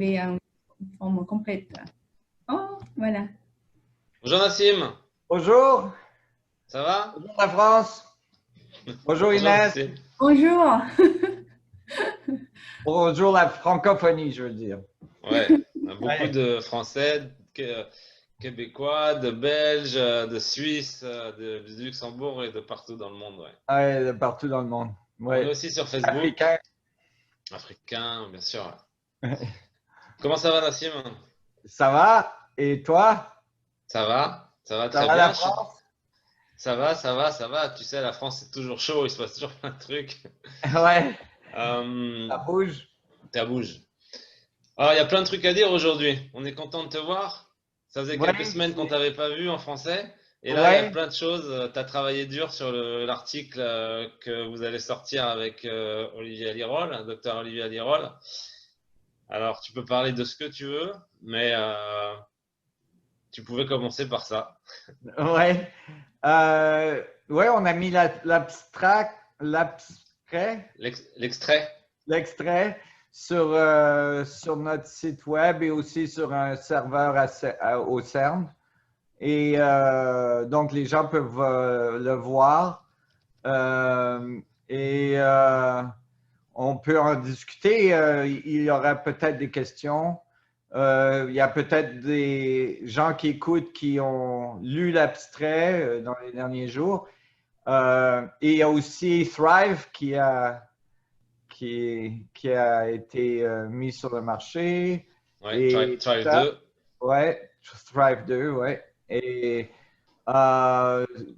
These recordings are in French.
et en forme complète. Oh, voilà. Bonjour Nassim, Bonjour, ça va? bonjour la France, bonjour Bonjour Inès, Nassim. Bonjour. bonjour la francophonie, je veux dire. Ouais, on a beaucoup Ouais, de Français, Québécois, de Belges, de Suisses, du Luxembourg et de partout dans le monde. Ouais. ouais, de partout dans le monde. On est Ouais, aussi sur Facebook, africain. africain, bien sûr. Ouais. Comment ça va Nassim? Ça va? Et toi? Ça va Ça très va la bien. France? Ça va, ça va, ça va. Tu sais, la France c'est toujours chaud, il se passe toujours plein de trucs. Ouais, Euh, ça bouge. ça bouge. Alors, il y a plein de trucs à dire aujourd'hui. On est content de te voir. Ça faisait quelques Ouais, semaines qu'on t'avait pas vu en français. Et là, il y a ouais, plein de choses. Tu as travaillé dur sur l'article que vous allez sortir avec Olivier Alirol, docteur Olivier Alirol. Alors, tu peux parler de ce que tu veux, mais tu pouvais commencer par ça. ouais. Ouais, on a mis L'extrait. l'extrait sur notre site web et aussi sur un serveur au CERN. Et donc, les gens peuvent le voir. Et on peut en discuter. Il y aura peut-être des questions. Il y a peut-être des gens qui écoutent qui ont lu l'abstrait dans les derniers jours. Et il y a aussi Thrive qui a été mis sur le marché. Ouais, Et tout try ça. 2. Ouais, Thrive 2, ouais. Et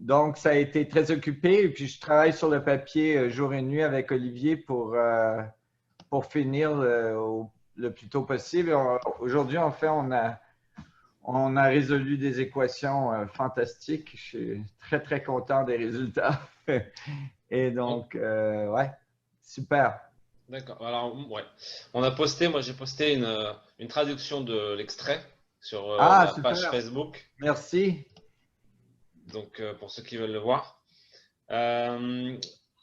donc, ça a été très occupé. Et puis, je travaille sur le papier jour et nuit avec Olivier pour finir le plus tôt possible. Aujourd'hui, en fait, on a résolu des équations fantastiques. Je suis très, très content des résultats. Et donc, ouais, super. D'accord. Alors, ouais. Moi j'ai posté une traduction de l'extrait sur Ah, ma page super. Facebook. Merci. Donc, pour ceux qui veulent le voir. Euh,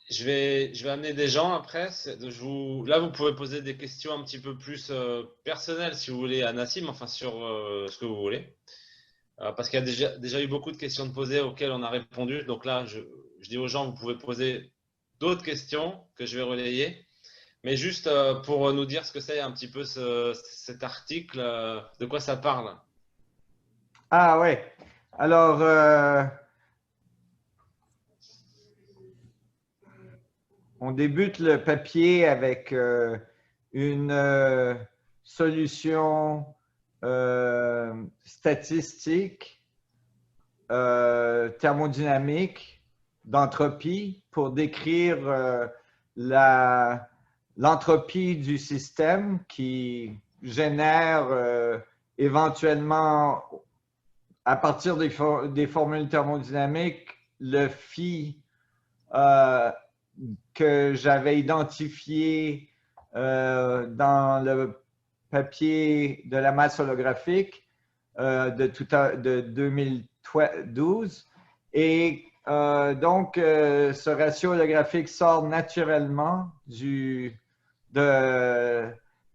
je vais amener des gens après. Là, vous pouvez poser des questions un petit peu plus personnelles si vous voulez à Nassim, enfin sur ce que vous voulez. Parce qu'il y a déjà eu beaucoup de questions de poser auxquelles on a répondu. Donc là, je dis aux gens, vous pouvez poser d'autres questions que je vais relayer. Mais juste pour nous dire ce que c'est un petit peu cet article, de quoi ça parle. Ah, ouais. Alors, on débute le papier avec une solution statistique thermodynamique d'entropie pour décrire l'entropie du système qui génère éventuellement, à partir des formules thermodynamiques, le phi euh, que j'avais identifié dans le papier de la masse holographique de 2012. Et donc, ce ratio holographique sort naturellement de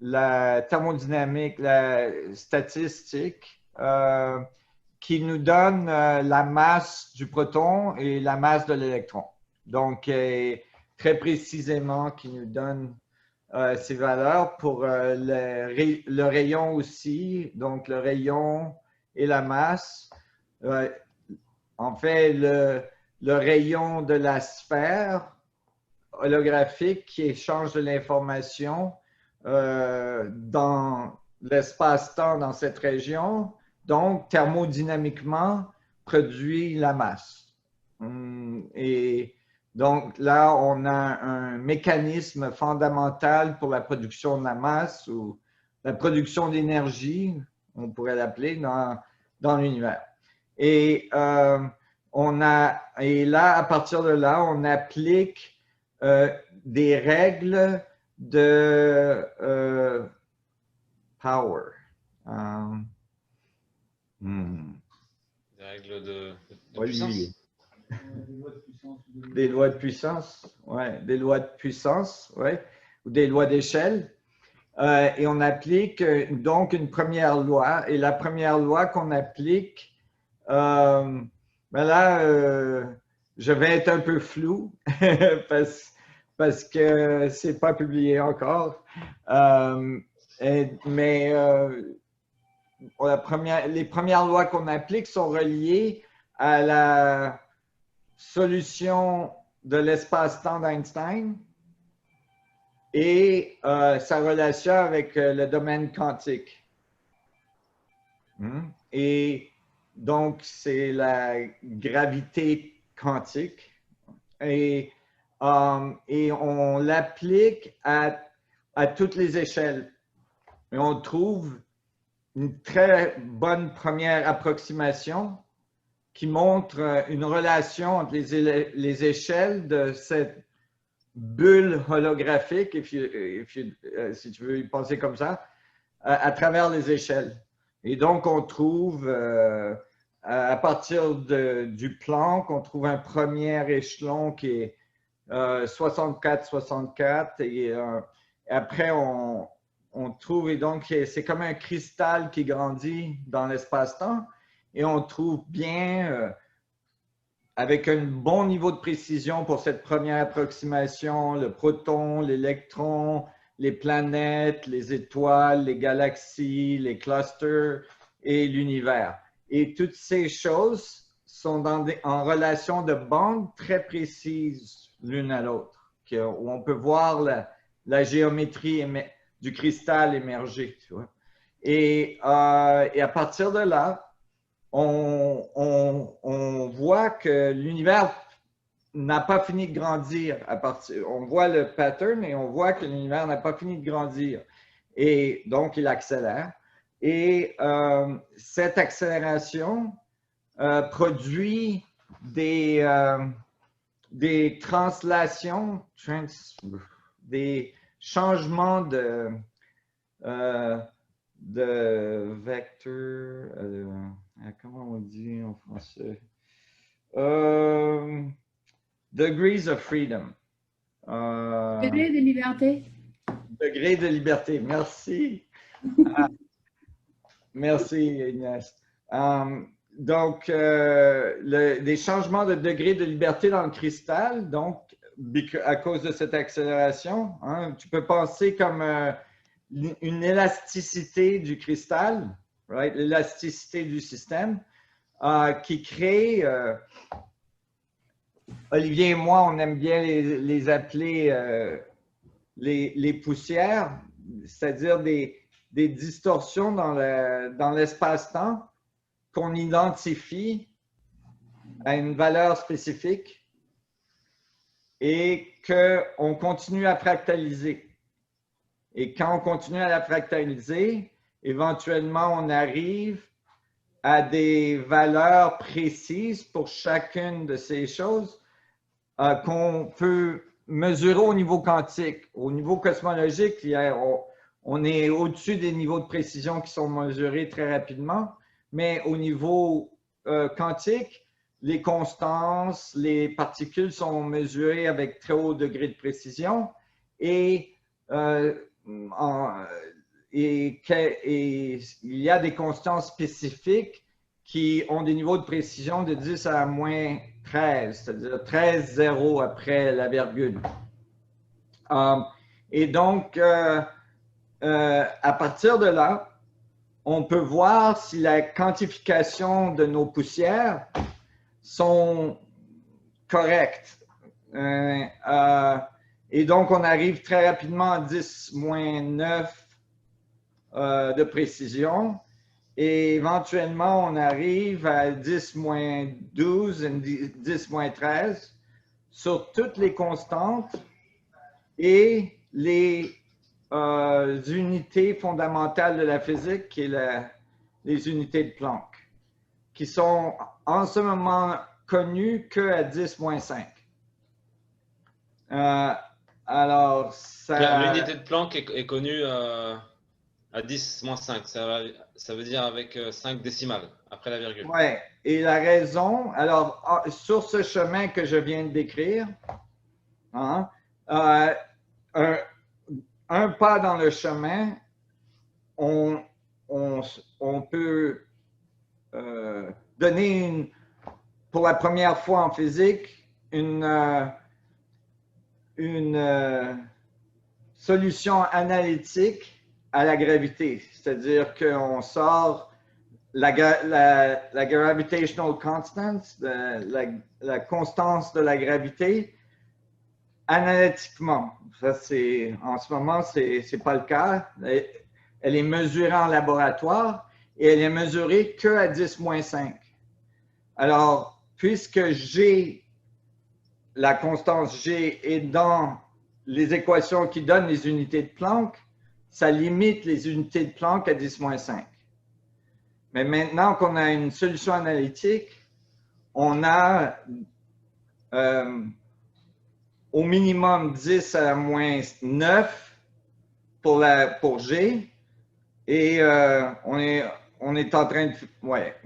la thermodynamique, la statistique, qui nous donne la masse du proton et la masse de l'électron. Donc, très précisément, qui nous donne ces valeurs pour le rayon aussi, donc le rayon et la masse. En fait, le rayon de la sphère holographique qui échange de l'information dans l'espace-temps dans cette région, donc thermodynamiquement produit la masse. Et donc là, on a un mécanisme fondamental pour la production de la masse ou la production d'énergie, on pourrait l'appeler, dans l'univers. Et, et là, à partir de là, on applique des règles de power. Des règles de Olivier. puissance. Des lois de puissance, ouais, des lois de puissance, ouais, ou des lois d'échelle. et on applique donc une première loi. Et la première loi qu'on applique, ben là, je vais être un peu flou parce que c'est pas publié encore. Mais les premières lois qu'on applique sont reliées à la solution de l'espace-temps d'Einstein et sa relation avec le domaine quantique. Et donc, c'est la gravité quantique. Et on l'applique à toutes les échelles. Et on trouve une très bonne première approximation qui montre une relation entre les échelles de cette bulle holographique, si tu veux y penser comme ça, à travers les échelles. Et donc, on trouve, à partir du Planck, on trouve un premier échelon qui est 64-64 et après, on trouve, et donc, c'est comme un cristal qui grandit dans l'espace-temps et on trouve bien, avec un bon niveau de précision pour cette première approximation, le proton, l'électron, les planètes, les étoiles, les galaxies, les clusters et l'univers. Et toutes ces choses sont en relation de bandes très précises l'une à l'autre, où on peut voir la géométrie du cristal émerger. Tu vois. Et à partir de là, on voit que l'univers n'a pas fini de grandir. On voit le pattern et on voit que l'univers n'a pas fini de grandir. Et donc, il accélère. Et cette accélération produit des translations, des changements de vecteur, comment on dit en français? Degrees of freedom. Degré de liberté. Degré de liberté, merci. Merci Inès. Donc, des changements de degré de liberté dans le cristal, donc à cause de cette accélération, hein, tu peux penser comme une élasticité du cristal, right? L'élasticité du système, qui crée, Olivier et moi, on aime bien les appeler les poussières, c'est-à-dire des distorsions dans l'espace-temps qu'on identifie à une valeur spécifique et qu'on continue à fractaliser. Et quand on continue à la fractaliser, éventuellement, on arrive à des valeurs précises pour chacune de ces choses qu'on peut mesurer au niveau quantique. Au niveau cosmologique, on est au-dessus des niveaux de précision qui sont mesurés très rapidement, mais au niveau quantique, les constances, les particules sont mesurées avec très haut degré de précision et il y a des constances spécifiques qui ont des niveaux de précision de 10 à moins 13, c'est-à-dire 13 zéros après la virgule. Et donc, à partir de là, on peut voir si la quantification de nos poussières sont correctes. Et donc, on arrive très rapidement à 10-9 de précision. Et éventuellement, on arrive à 10-12 et 10-13 sur toutes les constantes et les unités fondamentales de la physique, qui est les unités de Planck, qui sont en ce moment connues qu'à 10-5. Alors, l'unité de Planck est connue à 10-5. Ça veut dire avec 5 décimales après la virgule. Oui, et la raison, alors, sur ce chemin que je viens de décrire, hein, un pas dans le chemin, on peut donner pour la première fois en physique une solution analytique à la gravité. C'est-à-dire qu'on sort la gravitational constant, la constance de la gravité, analytiquement. Ça, en ce moment, ce n'est pas le cas. Elle est mesurée en laboratoire et elle est mesurée que à 10-5. Alors, puisque G, la constance G est dans les équations qui donnent les unités de Planck, ça limite les unités de Planck à 10-5. Mais maintenant qu'on a une solution analytique, on a au minimum 10 à la moins 9 pour G. Et on est en train de... Ouais,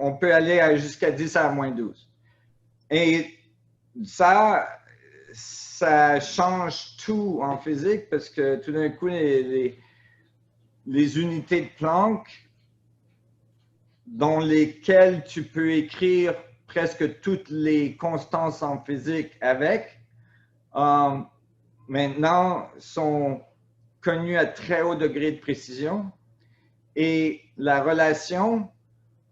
on peut aller jusqu'à 10 à la moins 12. Et ça change tout en physique parce que tout d'un coup, les unités de Planck dans lesquelles tu peux écrire presque toutes les constantes en physique avec, maintenant sont connues à très haut degré de précision et la relation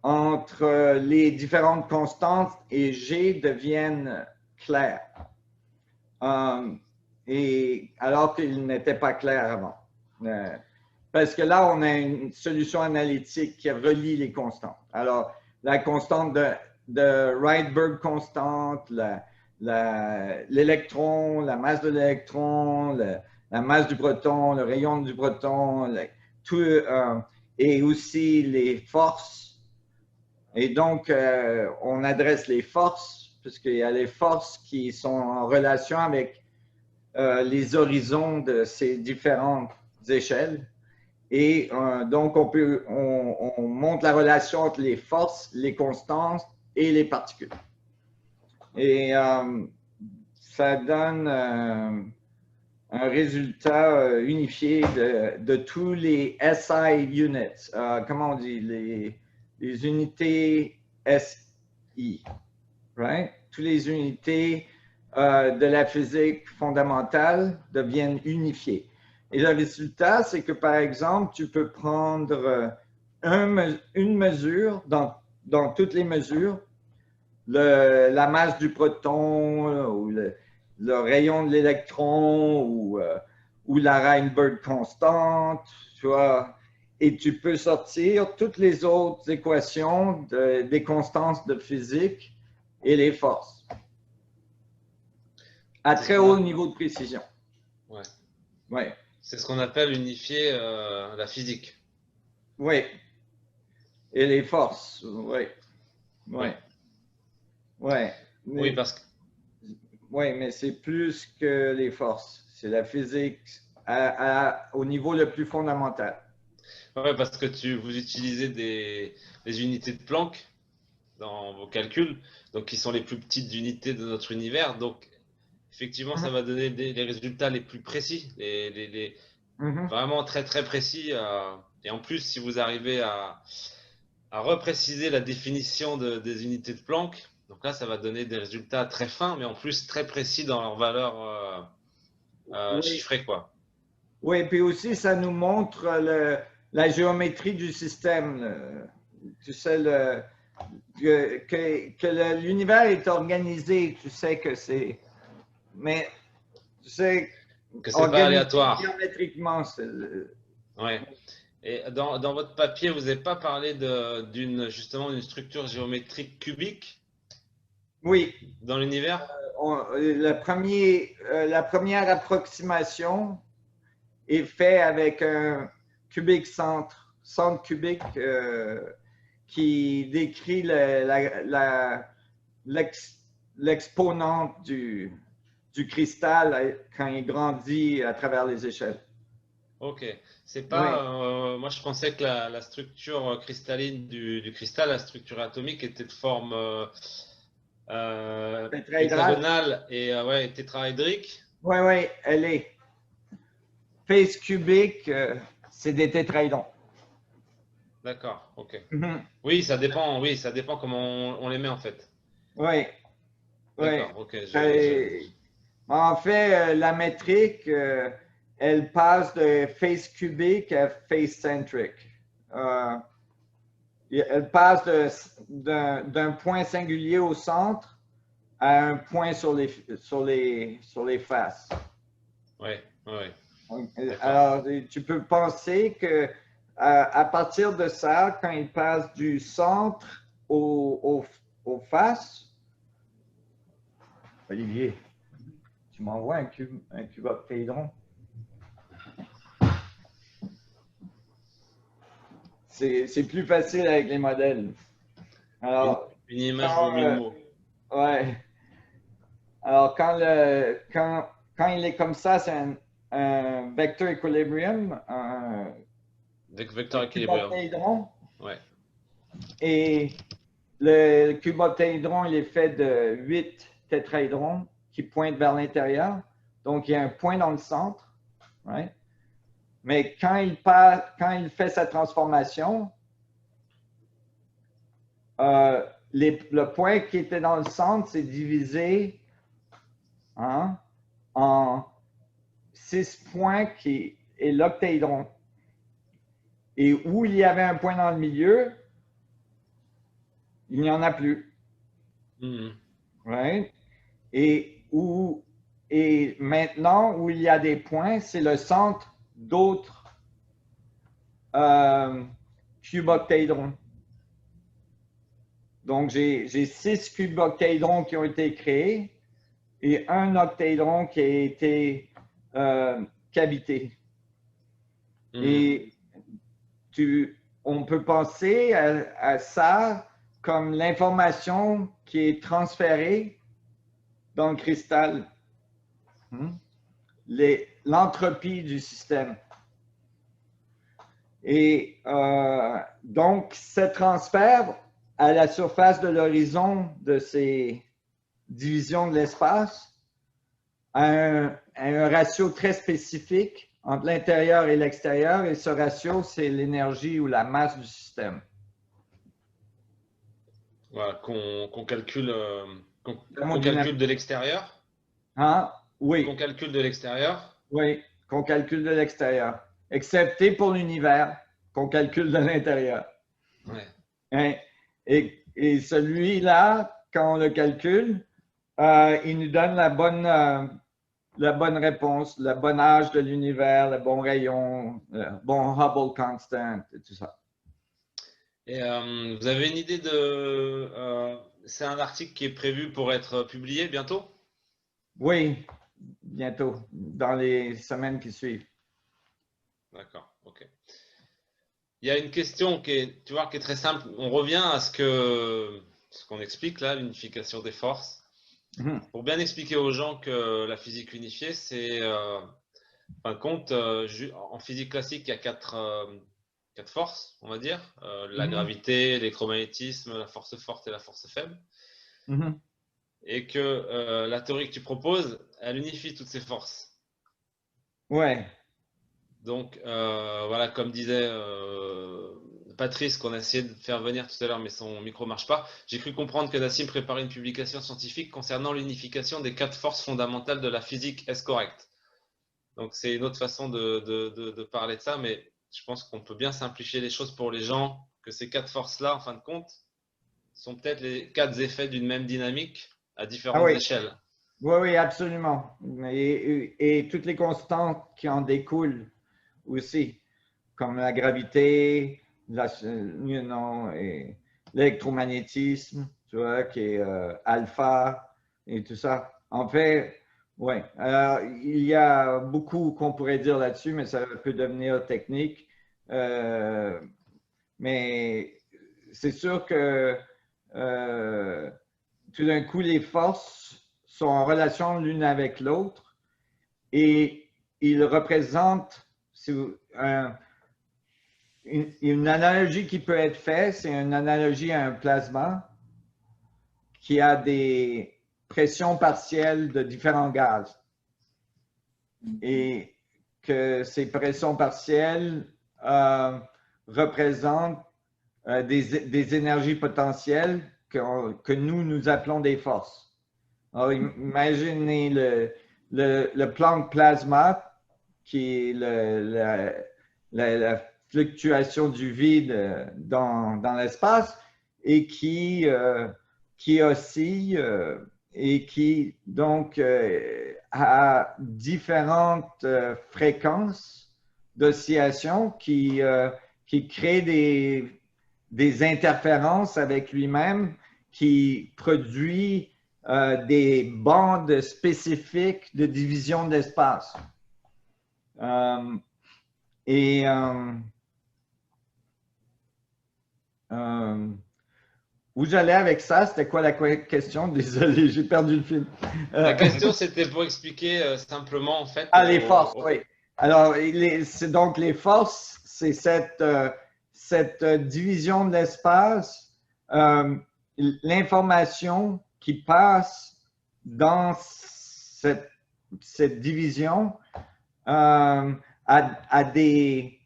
entre les différentes constantes et G deviennent claires. Et alors qu'il n'était pas clair avant. Parce que là, on a une solution analytique qui relie les constantes. Alors, la constante de Rydberg constante, l'électron, la masse de l'électron, la masse du proton, le rayon du proton, et aussi les forces. Et donc, on adresse les forces, puisqu'il y a les forces qui sont en relation avec les horizons de ces différentes échelles. Et donc, on montre la relation entre les forces, les constantes et les particules. Et ça donne un résultat unifié de tous les SI units. Comment on dit? Les unités SI. Right? Toutes les unités de la physique fondamentale deviennent unifiées. Et le résultat, c'est que, par exemple, tu peux prendre une mesure dans toutes les mesures, la masse du proton ou le rayon de l'électron ou la Rydberg constante, tu vois, et tu peux sortir toutes les autres équations des constantes de physique et les forces à très haut niveau de précision. Ouais. Ouais. C'est ce qu'on appelle unifier la physique. Oui. Et les forces, oui. Oui. Ouais. Oui, parce que... Oui, mais c'est plus que les forces. C'est la physique au niveau le plus fondamental. Oui, parce que vous utilisez des unités de Planck dans vos calculs, donc qui sont les plus petites unités de notre univers. Donc, effectivement, ça va donner les résultats les plus précis, vraiment très très précis. Et en plus, si vous arrivez à repréciser la définition des unités de Planck, donc là, ça va donner des résultats très fins, mais en plus très précis dans leur valeur chiffrée, quoi. Oui, puis aussi, ça nous montre la géométrie du système. Tu sais, que l'univers est organisé, tu sais que c'est... Mais tu sais... Que c'est pas aléatoire. Géométriquement, Ouais. Et dans votre papier, vous n'avez pas parlé justement d'une structure géométrique cubique? Oui. Dans l'univers? La première approximation est faite avec un cubique centre cubique qui décrit l'exponente du cristal quand il grandit à travers les échelles. Ok. C'est pas. Moi, je pensais que la structure cristalline du cristal, la structure atomique, était de forme hexagonale et tétraédrique. Oui, elle est. phase cubique, c'est des tétraédrons. D'accord, ok. Mhm. Oui, ça dépend comment on les met en fait. Oui, oui. D'accord, ok. En fait, la métrique, elle passe de phase cubique à phase centric. Elle passe d'un point singulier au centre à un point sur les faces. Oui, oui. Alors, tu peux penser que à partir de ça, quand il passe du centre aux faces, Olivier, tu m'envoies un cube octaédron. C'est plus facile avec les modèles. Alors, Une image vaut mille mots. Ouais. Alors, quand il est comme ça, c'est un vecteur équilibrium, un Vecteur cube équilibré. octaédron. Ouais. Et le cube octaédron, il est fait de 8 tétraédrons qui pointent vers l'intérieur. Donc, il y a un point dans le centre. Right? Mais quand il fait sa transformation, le point qui était dans le centre, c'est divisé en 6 points qui est l'octaédron. Et où il y avait un point dans le milieu, il n'y en a plus. Mhm. Right? Et maintenant, où il y a des points, c'est le centre d'autres cubes octaédrons. Donc, j'ai 6 cubes octaédrons qui ont été créés et un octaédron qui a été cavité. Mhm. Et on peut penser à ça comme l'information qui est transférée dans le cristal. L'entropie du système. Et donc, ce transfert à la surface de l'horizon de ces divisions de l'espace a un ratio très spécifique entre l'intérieur et l'extérieur, et ce ratio, c'est l'énergie ou la masse du système. Voilà, qu'on calcule, qu'on Dynamique. calcule de l'extérieur. Hein? Oui. Qu'on calcule de l'extérieur. Oui, qu'on calcule de l'extérieur. Excepté pour l'univers, qu'on calcule de l'intérieur. Ouais. Hein? Et celui-là, quand on le calcule, il nous donne la bonne réponse, le bon âge de l'univers, le bon rayon, le bon Hubble constant et tout ça. Et vous avez une idée de... c'est un article qui est prévu pour être publié bientôt? Oui, bientôt, dans les semaines qui suivent. D'accord, ok. Il y a une question qui est, tu vois, qui est très simple. On revient à ce qu'on explique là, l'unification des forces. Pour bien expliquer aux gens que la physique unifiée, c'est, en fin de compte, en physique classique, il y a quatre forces, on va dire. La gravité, l'électromagnétisme, la force forte et la force faible. Et que la théorie que tu proposes, elle unifie toutes ces forces. Ouais. Donc, voilà, comme disait Patrice, qu'on a essayé de faire venir tout à l'heure, mais son micro ne marche pas, j'ai cru comprendre que Nassim préparait une publication scientifique concernant l'unification des 4 forces fondamentales de la physique. Est-ce correct? Donc, c'est une autre façon de parler de ça, mais je pense qu'on peut bien simplifier les choses pour les gens, que ces 4 forces-là, en fin de compte, sont peut-être les 4 effets d'une même dynamique à différentes échelles. Oui, oui, absolument. Et toutes les constantes qui en découlent aussi, comme la gravité, et l'électromagnétisme, tu vois, qui est alpha et tout ça. En fait, oui. Il y a beaucoup qu'on pourrait dire là-dessus, mais ça peut devenir technique. Mais c'est sûr que tout d'un coup, les forces sont en relation l'une avec l'autre et ils représentent une analogie qui peut être faite, c'est une analogie à un plasma qui a des pressions partielles de différents gaz. Et que ces pressions partielles représentent des énergies potentielles que nous appelons des forces. Alors, imaginez le Planck plasma, qui est la fluctuation du vide dans l'espace et qui oscille et qui donc a différentes fréquences d'oscillation qui créent des interférences avec lui-même, qui produit des bandes spécifiques de division de l'espace. Où j'allais avec ça, c'était quoi la question? Désolé, j'ai perdu le fil. La question, c'était pour expliquer simplement, en fait… les forces, oui. Alors, donc, les forces, c'est cette division de l'espace, l'information qui passe dans cette division a des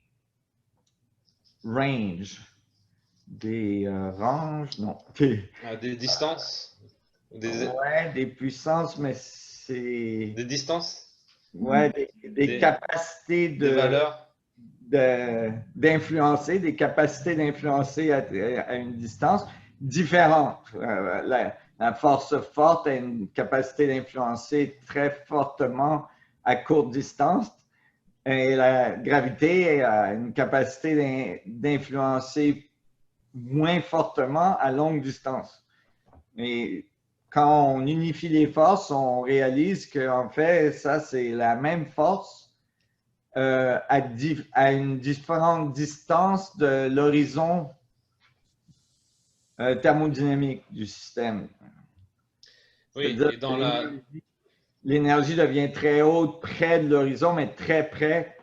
ranges. Des ranges, non. Des distances? Ouais, des puissances, mais c'est… Des distances? Ouais, des capacités de… Des valeurs? D'influencer, des capacités d'influencer à une distance différente. La force forte a une capacité d'influencer très fortement à courte distance et la gravité a une capacité d'influencer moins fortement à longue distance. Et quand on unifie les forces, on réalise qu'en fait, ça, c'est la même force à une différente distance de l'horizon thermodynamique du système. Oui, et dans l'énergie devient très haute près de l'horizon, mais très près,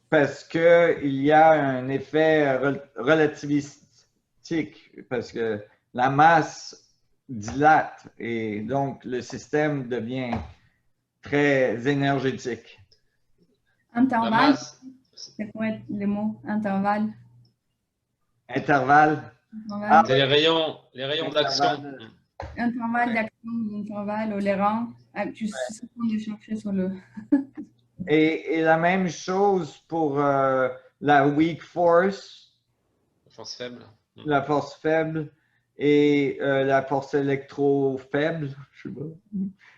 parce qu'il y a un effet relativistique, parce que la masse dilate et donc le système devient très énergétique. Intervalle, c'est quoi le mot intervalle? Intervalle. C'est les rayons d'action. Intervalle d'action, intervalle ou les rangs. Je suis en train de chercher sur le… Et la même chose pour la weak force. La force faible. La force faible et la force électro-faible, je sais pas.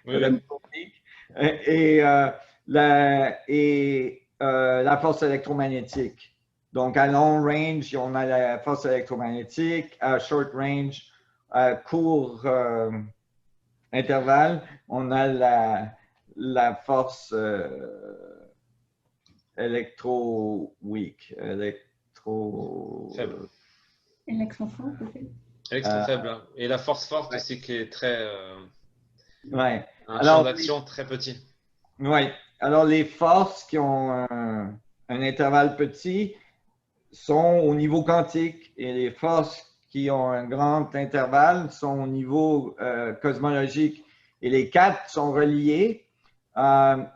Oui. Et la force électromagnétique. Donc, à long range, on a la force électromagnétique. À short range, à court intervalle, on a la force électro-weak. Faible. Électro-fort, peut-être. Électro-faible. Et la force forte aussi qui est très… ouais. Un champ d'action très petit. Oui. Alors, les forces qui ont un intervalle petit sont au niveau quantique et les forces qui ont un grand intervalle sont au niveau cosmologique. Et les quatre sont reliés. Je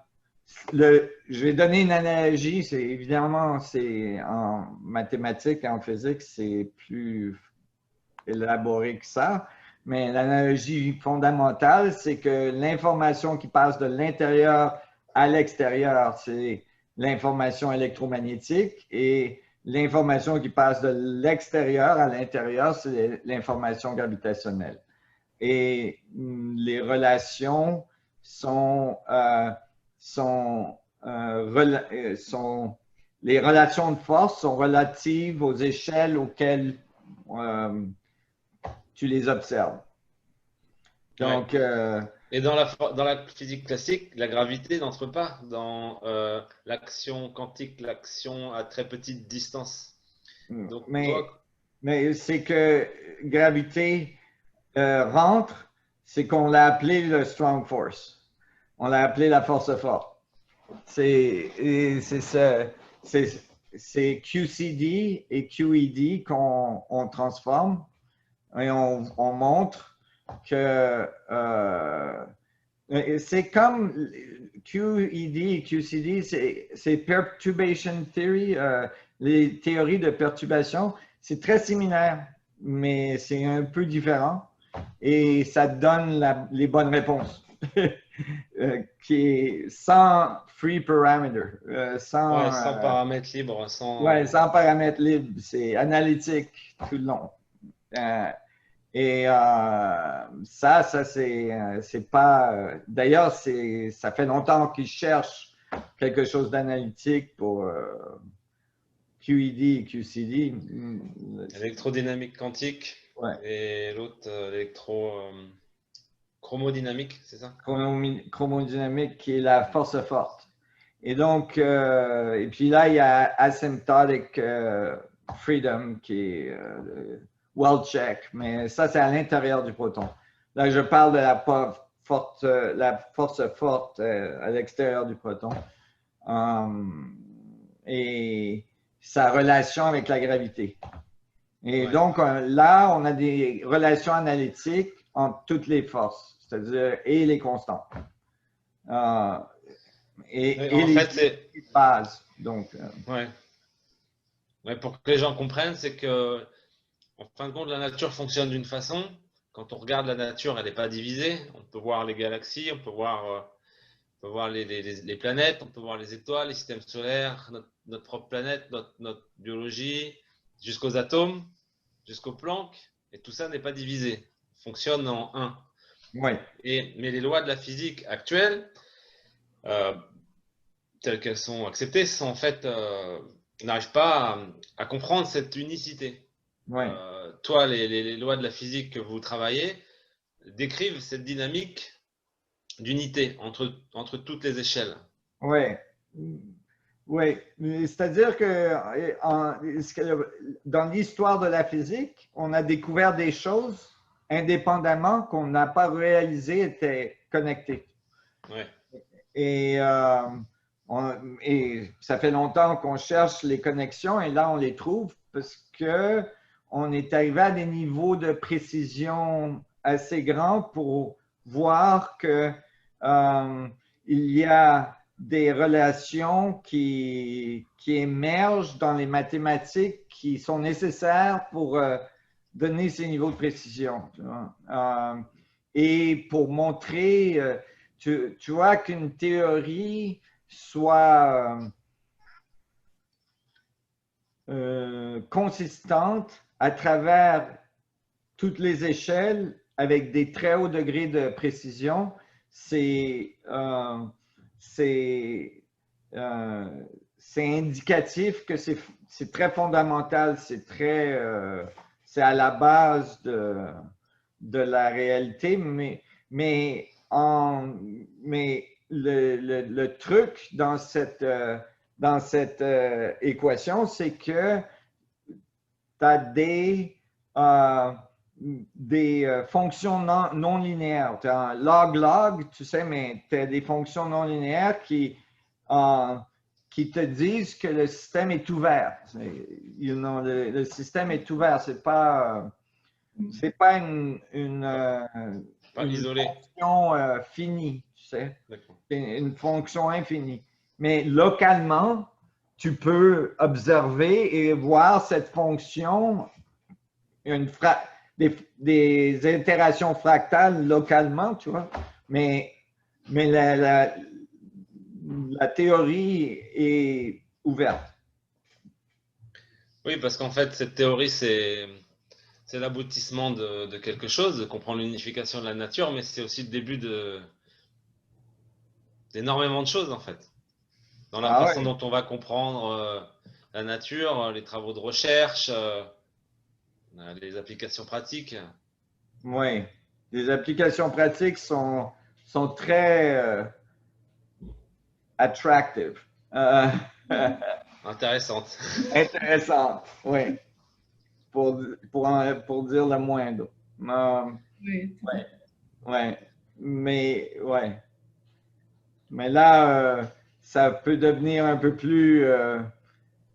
vais donner une analogie. Évidemment, c'est en mathématiques et en physique, c'est plus élaboré que ça. Mais l'analogie fondamentale, c'est que l'information qui passe de l'intérieur à l'extérieur, c'est l'information électromagnétique et l'information qui passe de l'extérieur à l'intérieur, c'est l'information gravitationnelle. Et les relations les relations de force sont relatives aux échelles auxquelles tu les observes. Donc, et dans la physique classique, la gravité n'entre pas dans l'action quantique, l'action à très petite distance. Donc, mais c'est que gravité rentre, c'est qu'on l'a appelé le strong force. On l'a appelé la force forte. C'est QCD et QED qu'on transforme. Et on montre que c'est comme QED et QCD, c'est Perturbation Theory, les théories de perturbation. C'est très similaire, mais c'est un peu différent et ça donne les bonnes réponses. Qui est sans free parameter, sans paramètres libres, sans paramètres libres. C'est analytique tout le long. C'est pas. D'ailleurs, ça fait longtemps qu'ils cherchent quelque chose d'analytique pour QED et QCD. Électrodynamique quantique et l'autre chromodynamique, c'est ça? Chromodynamique qui est la force forte. Et donc, et puis là, il y a asymptotic freedom qui est well check, mais ça, c'est à l'intérieur du proton. Là, je parle de la force forte à l'extérieur du proton et sa relation avec la gravité. Et donc, là, on a des relations analytiques entre toutes les forces, c'est-à-dire et les constantes. Et les bases. Donc, pour que les gens comprennent, c'est que en fin de compte, la nature fonctionne d'une façon. Quand on regarde la nature, elle n'est pas divisée. On peut voir les galaxies, on peut voir les planètes, on peut voir les étoiles, les systèmes solaires, notre propre planète, notre biologie, jusqu'aux atomes, jusqu'au Planck. Et tout ça n'est pas divisé. Fonctionne en un. Ouais. Mais les lois de la physique actuelles, telles qu'elles sont acceptées, sont en fait, n'arrivent pas à comprendre cette unicité. Ouais. Toi, les lois de la physique que vous travaillez décrivent cette dynamique d'unité entre toutes les échelles. Oui. Oui. C'est-à-dire que dans l'histoire de la physique, on a découvert des choses indépendamment qu'on n'a pas réalisé étaient connectées. Ouais. Et ça fait longtemps qu'on cherche les connexions et là, on les trouve parce que on est arrivé à des niveaux de précision assez grands pour voir que il y a des relations qui émergent dans les mathématiques qui sont nécessaires pour donner ces niveaux de précision. Tu vois. Et pour montrer, tu vois qu'une théorie soit consistante à travers toutes les échelles avec des très hauts degrés de précision, c'est indicatif que c'est très fondamental, c'est à la base de la réalité, mais le truc dans cette équation, c'est que tu as des fonctions non linéaires. Tu as un log-log, tu sais, mais tu as des fonctions non linéaires qui te disent que le système est ouvert. Le système est ouvert, c'est pas une fonction finie, tu sais. C'est une fonction infinie. Mais localement, tu peux observer et voir cette fonction, des itérations fractales localement, tu vois. Mais la théorie est ouverte. Oui, parce qu'en fait, cette théorie, c'est l'aboutissement de quelque chose, de comprendre l'unification de la nature, mais c'est aussi le début d'énormément de choses, en fait. Dans la façon dont on va comprendre la nature, les travaux de recherche, les applications pratiques. Oui, les applications pratiques sont très attractive. Intéressantes. Intéressantes, oui. Pour dire le moindre. Oui. Ouais. Mais là, ça peut devenir un peu plus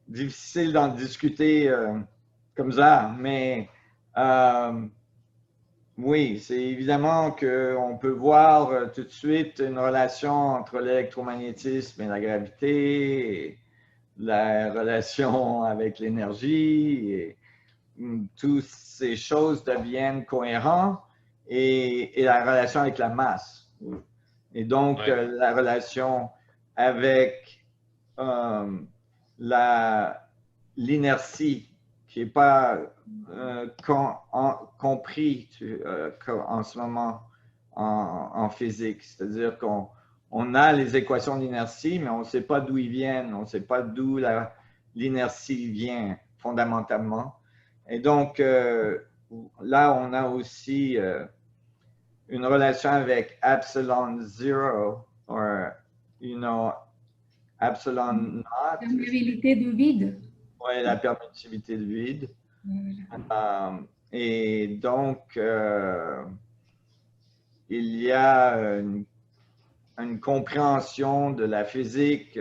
difficile d'en discuter comme ça. Mais Oui, c'est évidemment qu'on peut voir tout de suite une relation entre l'électromagnétisme et la gravité, et la relation avec l'énergie, et toutes ces choses deviennent cohérentes, et la relation avec la masse. Et donc, Ouais. la relation avec l'inertie qui n'est pas compris en ce moment en physique. C'est-à-dire qu'on a les équations d'inertie, mais on ne sait pas d'où ils viennent, on ne sait pas d'où l'inertie vient fondamentalement. Et donc, là, on a aussi une relation avec epsilon zero, ou epsilon naught. Perméabilité du vide. Oui, la permittivité de vide. Et donc, il y a une compréhension de la physique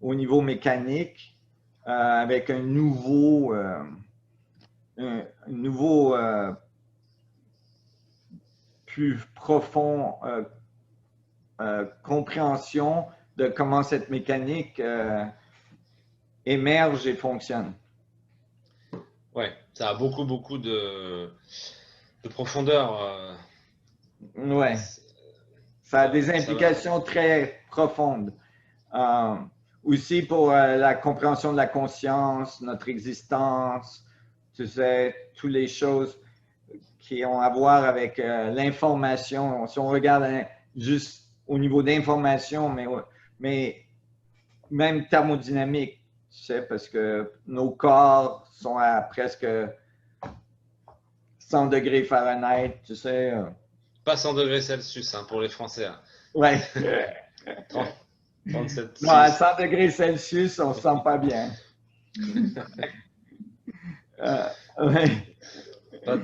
au niveau mécanique avec un nouveau plus profond compréhension de comment cette mécanique émerge et fonctionne. Ouais, ça a beaucoup de profondeur. Ouais. Ça a des implications très profondes. Aussi pour la compréhension de la conscience, notre existence, tu sais, toutes les choses qui ont à voir avec l'information. Si on regarde juste au niveau d'information, mais même thermodynamique, tu sais, parce que nos corps sont à presque 100 degrés Fahrenheit, tu sais. Pas 100 degrés Celsius hein, pour les Français. Hein. Ouais. 37. Non, à 100 degrés Celsius, on ne se sent pas bien. Ouais.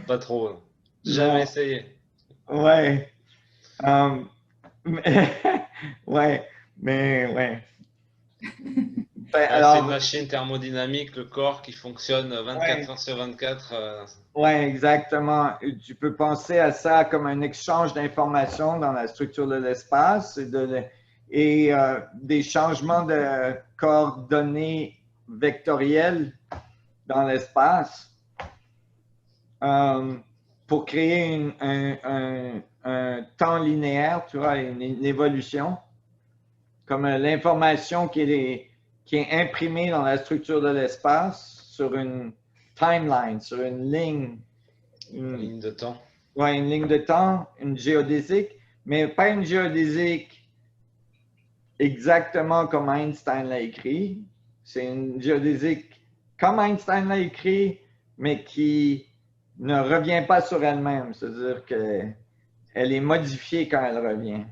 Pas trop. Jamais essayé. Ouais. Ouais, mais ouais. C'est une machine thermodynamique, le corps qui fonctionne 24 heures sur 24. Oui, exactement. Tu peux penser à ça comme un échange d'informations dans la structure de l'espace et des changements de coordonnées vectorielles dans l'espace pour créer un temps linéaire, tu vois, une évolution, comme l'information qui est imprimée dans la structure de l'espace sur une timeline, sur une ligne. Une ligne de temps. Oui, une ligne de temps, une géodésique, mais pas une géodésique exactement comme Einstein l'a écrit. C'est une géodésique comme Einstein l'a écrit, mais qui ne revient pas sur elle-même. C'est-à-dire qu'elle est modifiée quand elle revient.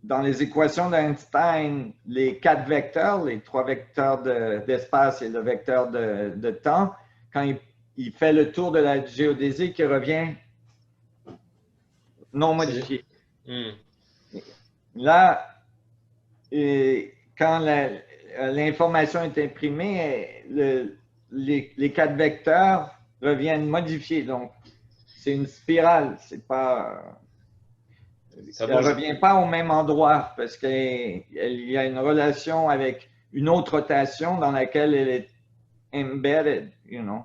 Dans les équations d'Einstein, les 4 vecteurs, les 3 vecteurs d'espace et le vecteur de temps, quand il fait le tour de la géodésique, il revient non modifié. Là, quand l'information est imprimée, les 4 vecteurs reviennent modifiés. Donc, c'est une spirale. C'est pas... Elle ne revient pas au même endroit parce qu'il y a une relation avec une autre rotation dans laquelle elle est embedded, you know.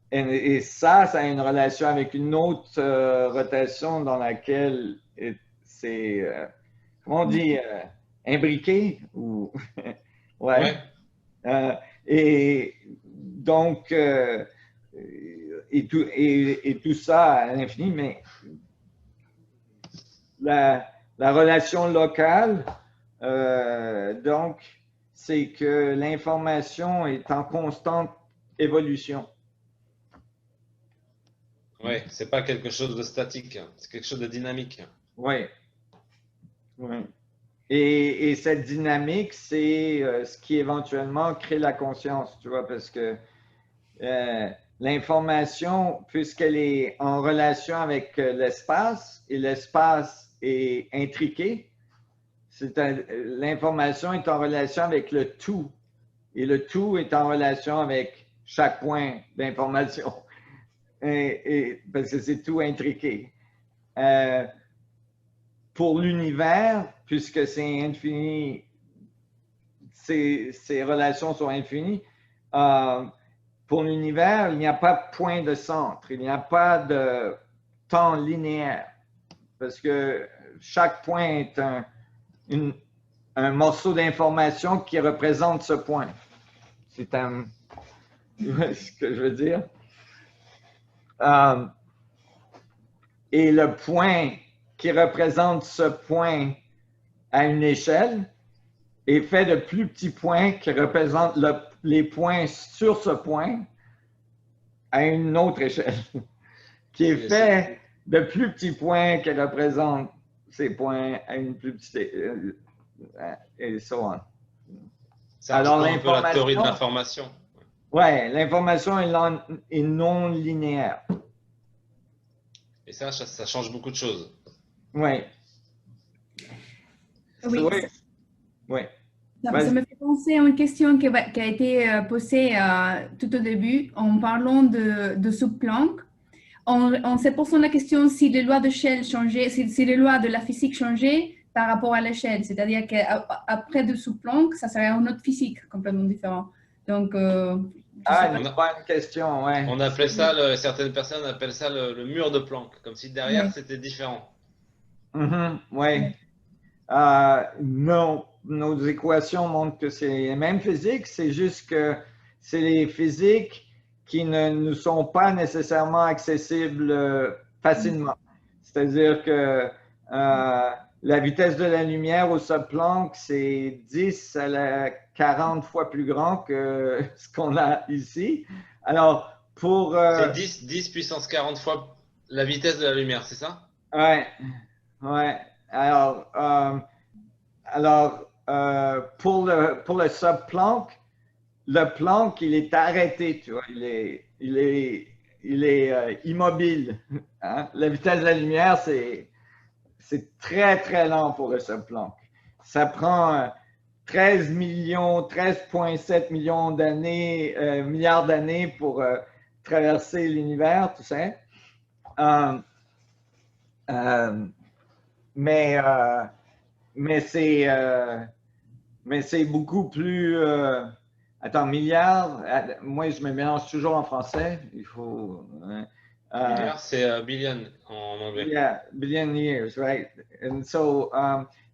Et ça a une relation avec une autre rotation dans laquelle c'est, comment on dit, imbriqué ou ouais. Et donc, et tout ça à l'infini, mais la relation locale, donc, c'est que l'information est en constante évolution. Oui, c'est pas quelque chose de statique, c'est quelque chose de dynamique. Oui. Et cette dynamique, c'est ce qui éventuellement crée la conscience, tu vois, parce que l'information, puisqu'elle est en relation avec l'espace, et l'espace est intriqué, l'information est en relation avec le tout et le tout est en relation avec chaque point d'information. Parce que c'est tout intriqué. Pour l'univers, puisque c'est infini, ces relations sont infinies, pour l'univers, il n'y a pas de point de centre, il n'y a pas de temps linéaire, parce que chaque point est un morceau d'information qui représente ce point. C'est ce que je veux dire. Et le point qui représente ce point à une échelle est fait de plus petits points qui représentent les points sur ce point à une autre échelle, qui est fait de plus petits points qui représentent ces points à une plus petite et so on. Ça alors un peu la théorie de l'information. Oui, l'information est non linéaire. Et ça change beaucoup de choses. Oui. Oui. Oui. Ça me fait penser à une question qui a été posée tout au début en parlant de sous-Planck. On s'est posé la question si les lois de Shell changeaient, si les lois de la physique changeaient par rapport à l'échelle. C'est-à-dire qu'après de sous-Planck, ça serait une autre physique complètement différente. Donc, une bonne question, ouais. On appelait ça, certaines personnes appellent ça le mur de Planck, comme si derrière c'était différent. Oui. Non, nos équations montrent que c'est les mêmes physiques, c'est juste que c'est les physiques qui ne nous sont pas nécessairement accessibles facilement. C'est-à-dire que la vitesse de la lumière au sub-Planck, c'est 10 à la 40 fois plus grand que ce qu'on a ici. Alors, pour… c'est 10 puissance 40 fois la vitesse de la lumière, c'est ça? Ouais, ouais. Alors, pour le sub-Planck, le Planck, il est arrêté, tu vois, il est immobile. Hein? La vitesse de la lumière, c'est très, très lent pour le sub-Planck. Ça prend 13,7 millions d'années, milliards d'années pour traverser l'univers, tu sais. Mais c'est beaucoup plus… attends, milliards, moi je me mélange toujours en français. Il faut… milliard, c'est billion en anglais. Yeah, billion years, right? And so,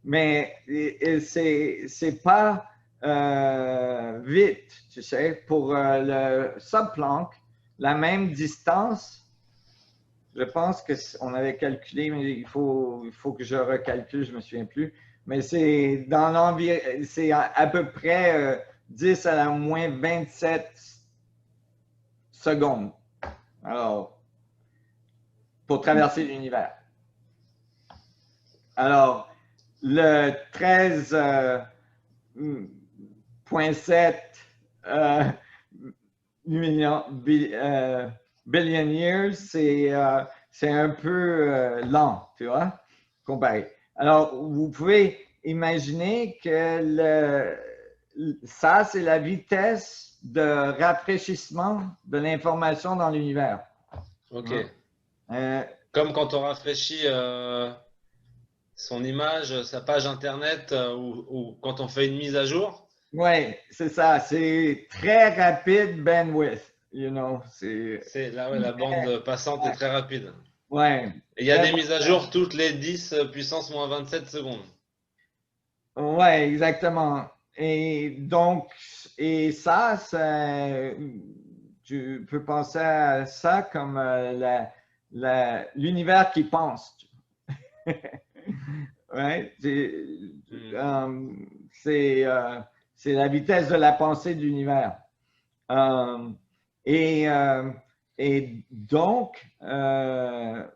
mais c'est pas vite, tu sais. Pour le sub-Planck, la même distance, je pense qu'on avait calculé, mais il faut que je recalcule, je me souviens plus. Mais c'est dans l'environ, c'est à peu près 10 à la moins 27 secondes. Alors, pour traverser l'univers. Alors, le 13,7 billion years, c'est un peu lent, tu vois, comparé. Alors, vous pouvez imaginer que ça, c'est la vitesse de rafraîchissement de l'information dans l'univers. OK. Comme quand on rafraîchit son image, sa page Internet ou quand on fait une mise à jour. Oui, c'est ça. C'est très rapide bandwidth. You know, c'est là, ouais, la bande passante est très rapide. Ouais. Et il y a des mises à jour toutes les 10 puissance moins 27 secondes. Ouais, exactement. Et donc, ça, tu peux penser à ça comme l'univers qui pense. Ouais, c'est la vitesse de la pensée de l'univers. Et donc, là,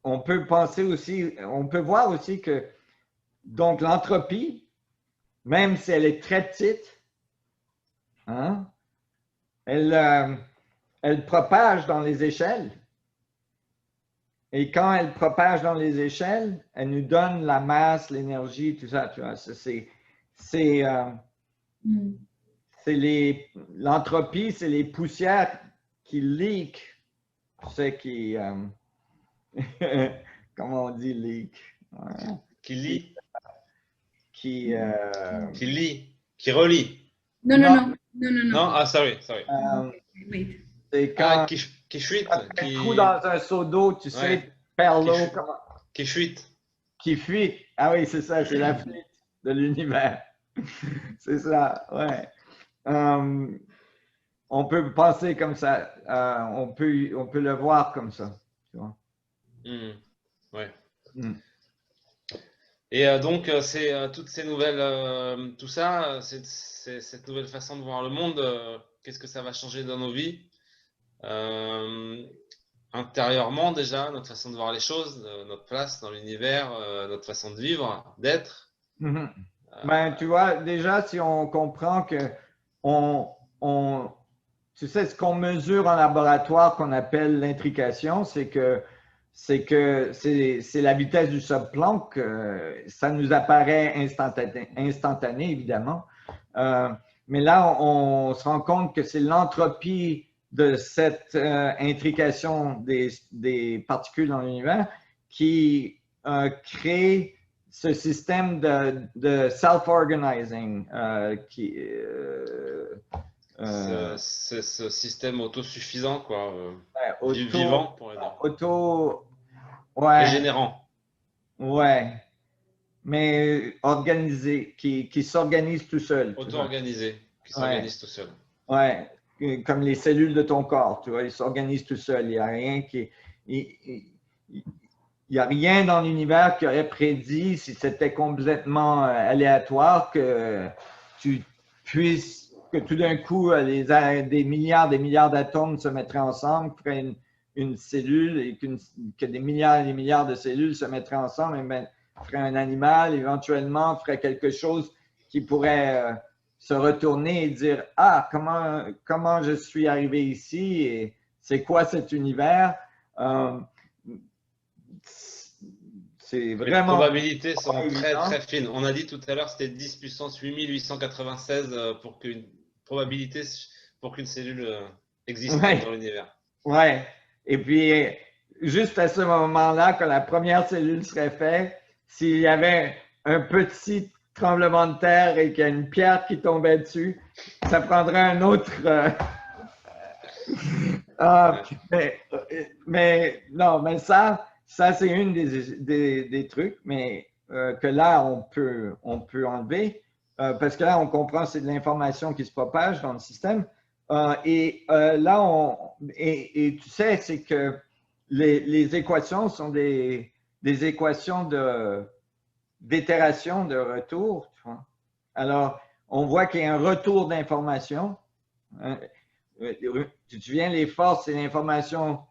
on peut penser aussi, on peut voir aussi que donc l'entropie, même si elle est très petite, hein, elle propage dans les échelles. Et quand elle propage dans les échelles, elle nous donne la masse, l'énergie, tout ça. Tu vois, c'est Mm. l'entropie, c'est les poussières qui leak. Tu sais, qui. Comment on dit leak? Ouais. Qui lit, Qui. qui lit, qui relie. Non, non, non, non, non, Non, non. ah, sorry. Wait. C'est Ah, quand qui fuite, tu fais un qui, trou dans un seau d'eau, tu sais, Ouais. perds Qui l'eau, fuit. comment. qui fuite. Qui fuit. Ah oui, c'est ça, c'est la fuite de l'univers. C'est ça, ouais. On peut penser comme ça. On peut le voir comme ça. Tu vois. Ouais. Mm. Et donc, c'est toutes ces nouvelles, tout ça, c'est cette nouvelle façon de voir le monde, qu'est-ce que ça va changer dans nos vies? Intérieurement déjà, notre façon de voir les choses, notre place dans l'univers, notre façon de vivre, d'être. Mhm. Ben, tu vois, déjà, si on comprend que tu sais, ce qu'on mesure en laboratoire qu'on appelle l'intrication, c'est la vitesse du subplanck. Ça nous apparaît instantané, évidemment. Mais là, on se rend compte que c'est l'entropie de cette intrication des particules dans l'univers qui crée ce système de self-organizing C'est ce système autosuffisant, quoi, ouais, vivant, pour dire. Ouais, Régénérant. ouais, mais organisé, qui s'organise tout seul. Auto-organisé, qui s'organise tout seul. Ouais, comme les cellules de ton corps, tu vois, ils s'organisent tout seuls. Il n'y a rien il n'y a rien dans l'univers qui aurait prédit, si c'était complètement aléatoire, que que tout d'un coup, des milliards d'atomes se mettraient ensemble, feraient une cellule, et que des milliards et des milliards de cellules se mettraient ensemble, et feraient un animal, éventuellement, ferait quelque chose qui pourrait se retourner et dire « Ah, comment je suis arrivé ici et c'est quoi cet univers? C'est vraiment. Les probabilités sont très très fines. On a dit tout à l'heure c'était 10 puissance 8896 pour qu'une probabilité pour qu'une cellule existe dans l'univers. Ouais. Et puis, juste à ce moment-là, quand la première cellule serait faite, s'il y avait un petit tremblement de terre et qu'il y a une pierre qui tombait dessus, ça prendrait un autre. Mais non, mais ça c'est une des trucs, mais que là, on peut enlever, parce que là, on comprend que c'est de l'information qui se propage dans le système. Là, et tu sais, c'est que les équations sont des équations d'itération, de retour. Tu vois. Alors, on voit qu'il y a un retour d'information. Tu te souviens, les forces, c'est l'information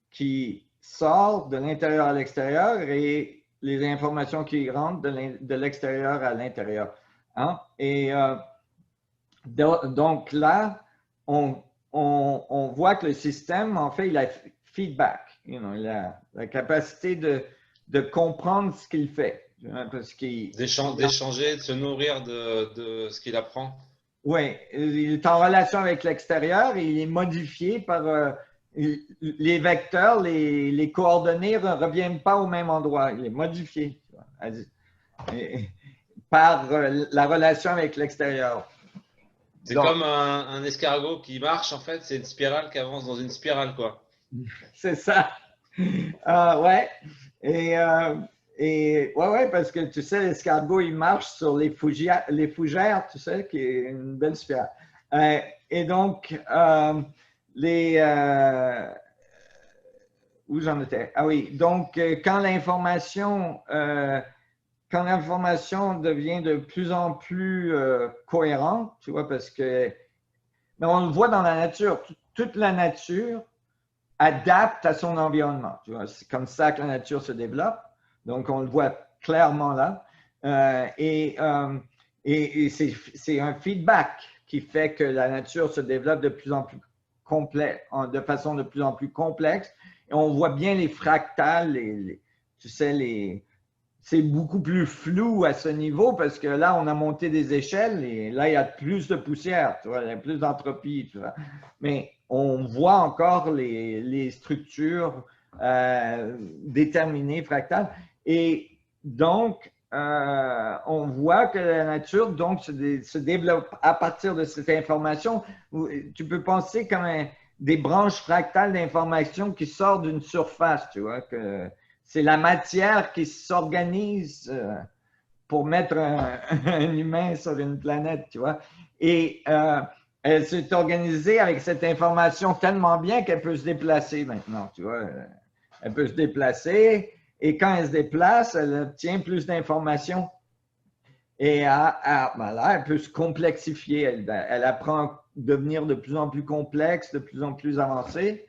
qui sort de l'intérieur à l'extérieur et les informations qui rentrent de l'extérieur à l'intérieur. Hein? Et donc là, on voit que le système, en fait, il a feedback. Il a la capacité de comprendre ce qu'il fait. D'échanger, de se nourrir de ce qu'il apprend. Oui, il est en relation avec l'extérieur et il est modifié par les vecteurs, les coordonnées ne reviennent pas au même endroit. Il est modifié par la relation avec l'extérieur. C'est comme un escargot qui marche, en fait, c'est une spirale qui avance dans une spirale, quoi. C'est ça. Ouais. Et ouais, parce que tu sais, l'escargot, il marche sur les fougères, tu sais, qui est une belle spirale. Et donc, où j'en étais? Ah oui, donc quand l'information devient de plus en plus cohérente, tu vois, parce que mais on le voit dans la nature, toute la nature adapte à son environnement. Tu vois, c'est comme ça que la nature se développe. Donc, on le voit clairement là. Et c'est un feedback qui fait que la nature se développe de plus en plus de façon de plus en plus complexe. Et on voit bien les fractales, tu sais, c'est beaucoup plus flou à ce niveau parce que là, on a monté des échelles et là, il y a plus de poussière, tu vois, il y a plus d'entropie, tu vois. Mais on voit encore les structures déterminées, fractales. Et donc, on voit que la nature donc, se développe à partir de cette information. Tu peux penser comme des branches fractales d'information qui sortent d'une surface, tu vois, que c'est la matière qui s'organise pour mettre un humain sur une planète, tu vois. Et elle s'est organisée avec cette information tellement bien qu'elle peut se déplacer maintenant, tu vois. Elle peut se déplacer et quand elle se déplace, elle obtient plus d'informations. Et ben là, elle peut se complexifier. Elle apprend à devenir de plus en plus complexe, de plus en plus avancée.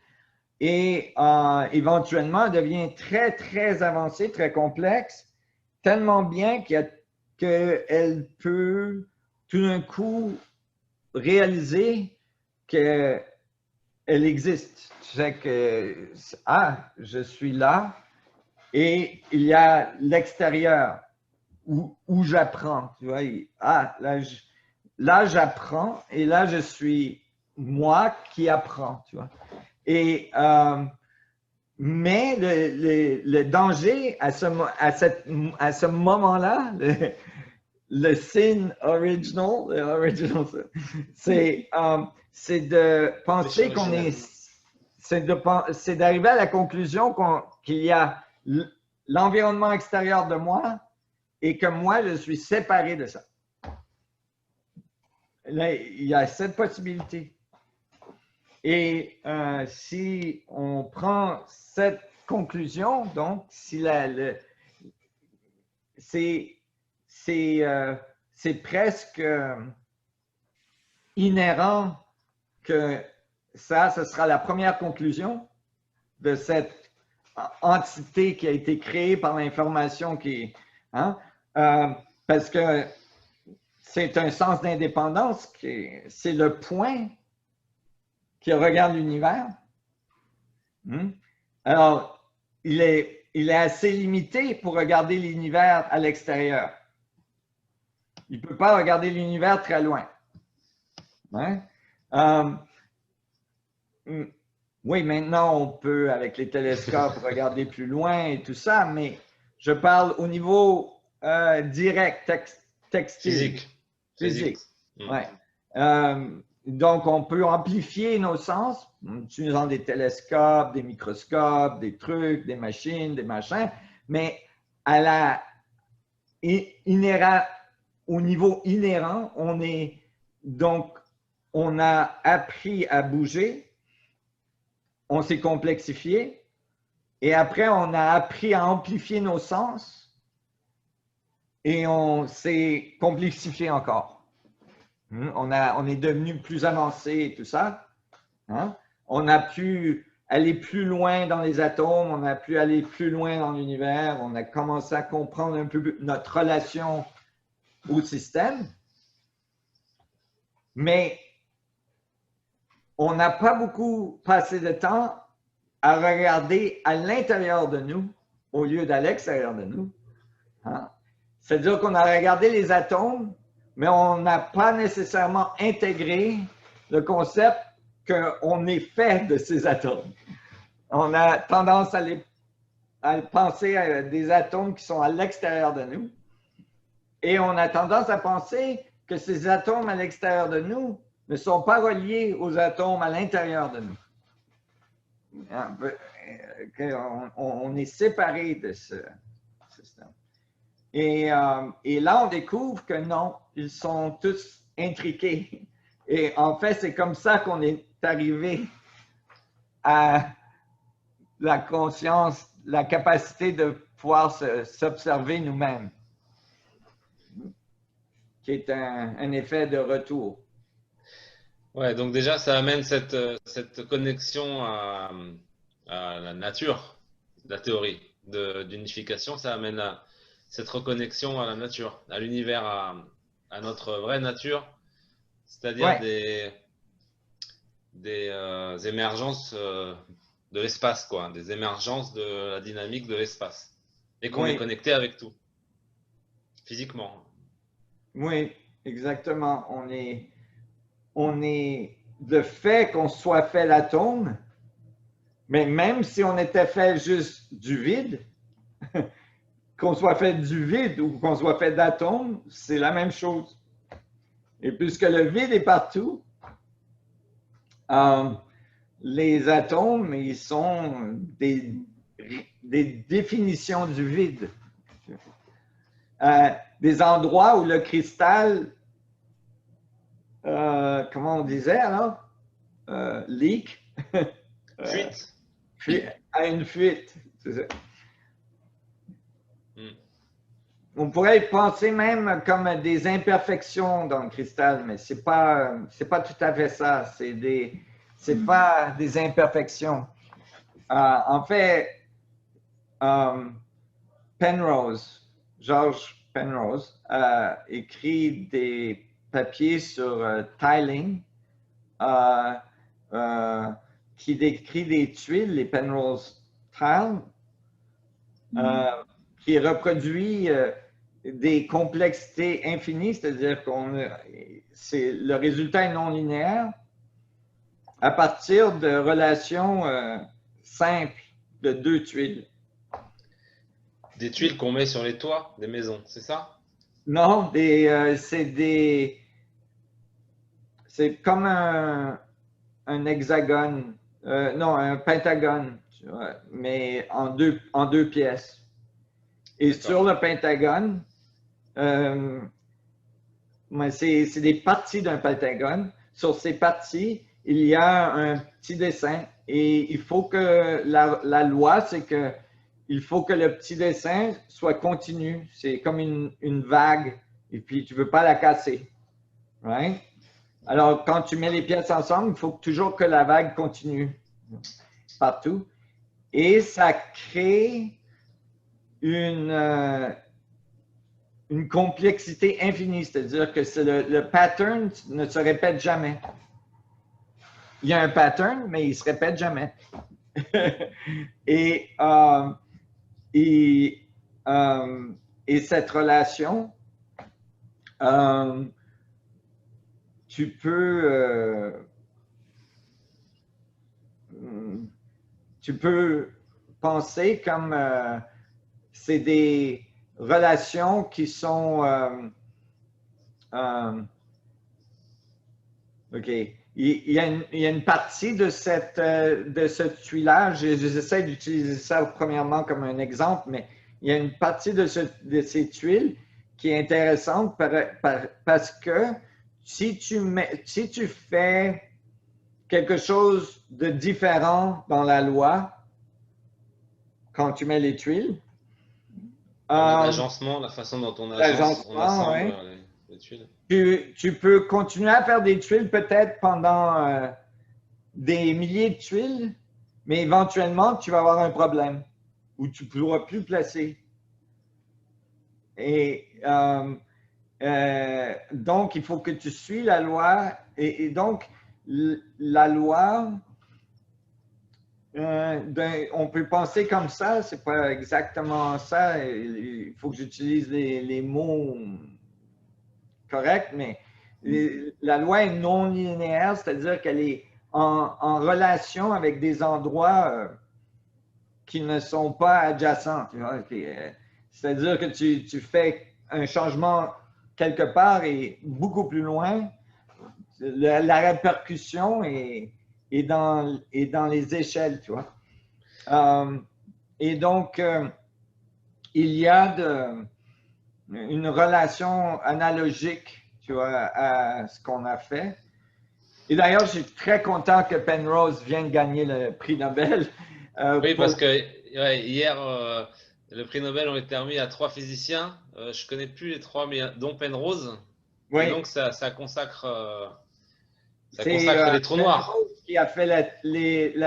Et éventuellement, elle devient très, très avancée, très complexe, tellement bien qu'elle peut tout d'un coup réaliser qu'elle existe. Tu sais que, je suis là et il y a l'extérieur où j'apprends. Tu vois, là, j'apprends et là, je suis moi qui apprends. Tu vois. Et, mais le danger à ce moment-là, le sin original, c'est de penser qu'on est, c'est d'arriver à la conclusion qu'il y a l'environnement extérieur de moi et que moi, je suis séparé de ça. Là, il y a cette possibilité. Et si on prend cette conclusion, donc, si c'est presque inhérent que ça, ce sera la première conclusion de cette entité qui a été créée par l'information qui, hein, parce que c'est un sens d'indépendance, c'est le point qui regarde l'univers. Alors, il est assez limité pour regarder l'univers à l'extérieur. Il ne peut pas regarder l'univers très loin. Hein? Oui, maintenant, on peut, avec les télescopes, regarder plus loin et tout ça, mais je parle au niveau direct, textile. Physique. Ouais. Donc, on peut amplifier nos sens en utilisant des télescopes, des microscopes, des trucs, des machines, des machins, mais au niveau inhérent, on a appris à bouger, on s'est complexifié, et après, on a appris à amplifier nos sens, et on s'est complexifié encore. On est devenu plus avancé et tout ça. Hein? On a pu aller plus loin dans les atomes, on a pu aller plus loin dans l'univers, on a commencé à comprendre un peu notre relation au système. Mais on n'a pas beaucoup passé de temps à regarder à l'intérieur de nous au lieu d'à l'extérieur de nous. Hein? C'est-à-dire qu'on a regardé les atomes, mais on n'a pas nécessairement intégré le concept qu'on est fait de ces atomes. On a tendance à penser à des atomes qui sont à l'extérieur de nous. Et on a tendance à penser que ces atomes à l'extérieur de nous ne sont pas reliés aux atomes à l'intérieur de nous. On est séparés de ce système. Et là, on découvre que non, ils sont tous intriqués. Et en fait, c'est comme ça qu'on est arrivé à la conscience, la capacité de pouvoir s'observer nous-mêmes, qui est un effet de retour. Ouais, donc déjà, ça amène cette connexion à la nature, la théorie d'unification, ça amène cette reconnexion à la nature, à l'univers, à notre vraie nature, c'est-à-dire des émergences de l'espace, quoi, des émergences de la dynamique de l'espace, et qu'on est connecté avec tout. physiquement. Oui, exactement. On est le fait qu'on soit fait l'atome, mais même si on était fait juste du vide, qu'on soit fait du vide ou qu'on soit fait d'atomes, c'est la même chose. Et puisque le vide est partout, les atomes, ils sont des définitions du vide. Des endroits où le cristal, comment on disait alors? Leak. Fuite. À une fuite. On pourrait y penser même comme des imperfections dans le cristal, mais c'est pas tout à fait ça. C'est pas des imperfections. En fait, George Penrose, a écrit des papiers sur tiling qui décrit des tuiles, les Penrose tiles, qui reproduit des complexités infinies, c'est-à-dire le résultat est non linéaire à partir de relations simples de deux tuiles. Des tuiles qu'on met sur les toits des maisons, c'est ça? Non, c'est comme un hexagone, non, un pentagone, tu vois, mais en deux pièces. Et sur le pentagone, c'est des parties d'un pentagone. Sur ces parties, il y a un petit dessin. Et il faut que la loi, c'est que il faut que le petit dessin soit continu. C'est comme une vague. Et puis, tu ne veux pas la casser. Right? Alors, quand tu mets les pièces ensemble, il faut toujours que la vague continue partout. Et ça crée une complexité infinie, c'est-à-dire que le pattern ne se répète jamais. Il y a un pattern, mais il ne se répète jamais. et cette relation, tu peux penser comme c'est des relations qui sont OK. Il y a une partie de ce tuilage, j'essaie d'utiliser ça premièrement comme un exemple, mais il y a une partie de ces tuiles qui est intéressante parce que si tu fais quelque chose de différent dans la loi, quand tu mets les tuiles, l'agencement, la façon dont on assemble les tuiles. Tu peux continuer à faire des tuiles peut-être pendant des milliers de tuiles, mais éventuellement, tu vas avoir un problème où tu ne pourras plus placer. Et donc, il faut que tu suis la loi. Et donc, la loi, on peut penser comme ça, c'est pas exactement ça. Il faut que j'utilise les mots corrects, mais la loi est non linéaire, c'est-à-dire qu'elle est en relation avec des endroits qui ne sont pas adjacents. C'est-à-dire que tu fais un changement quelque part et beaucoup plus loin, la répercussion est dans les échelles, tu vois. Et donc, il y a une relation analogique, tu vois, à ce qu'on a fait. Et d'ailleurs, je suis très content que Penrose vienne gagner le prix Nobel. Oui, parce que hier, le prix Nobel ont été remis à 3 physiciens. Je ne connais plus les 3, mais dont Penrose. Oui. Et donc, ça consacre, les trous noirs. Penrose qui a fait la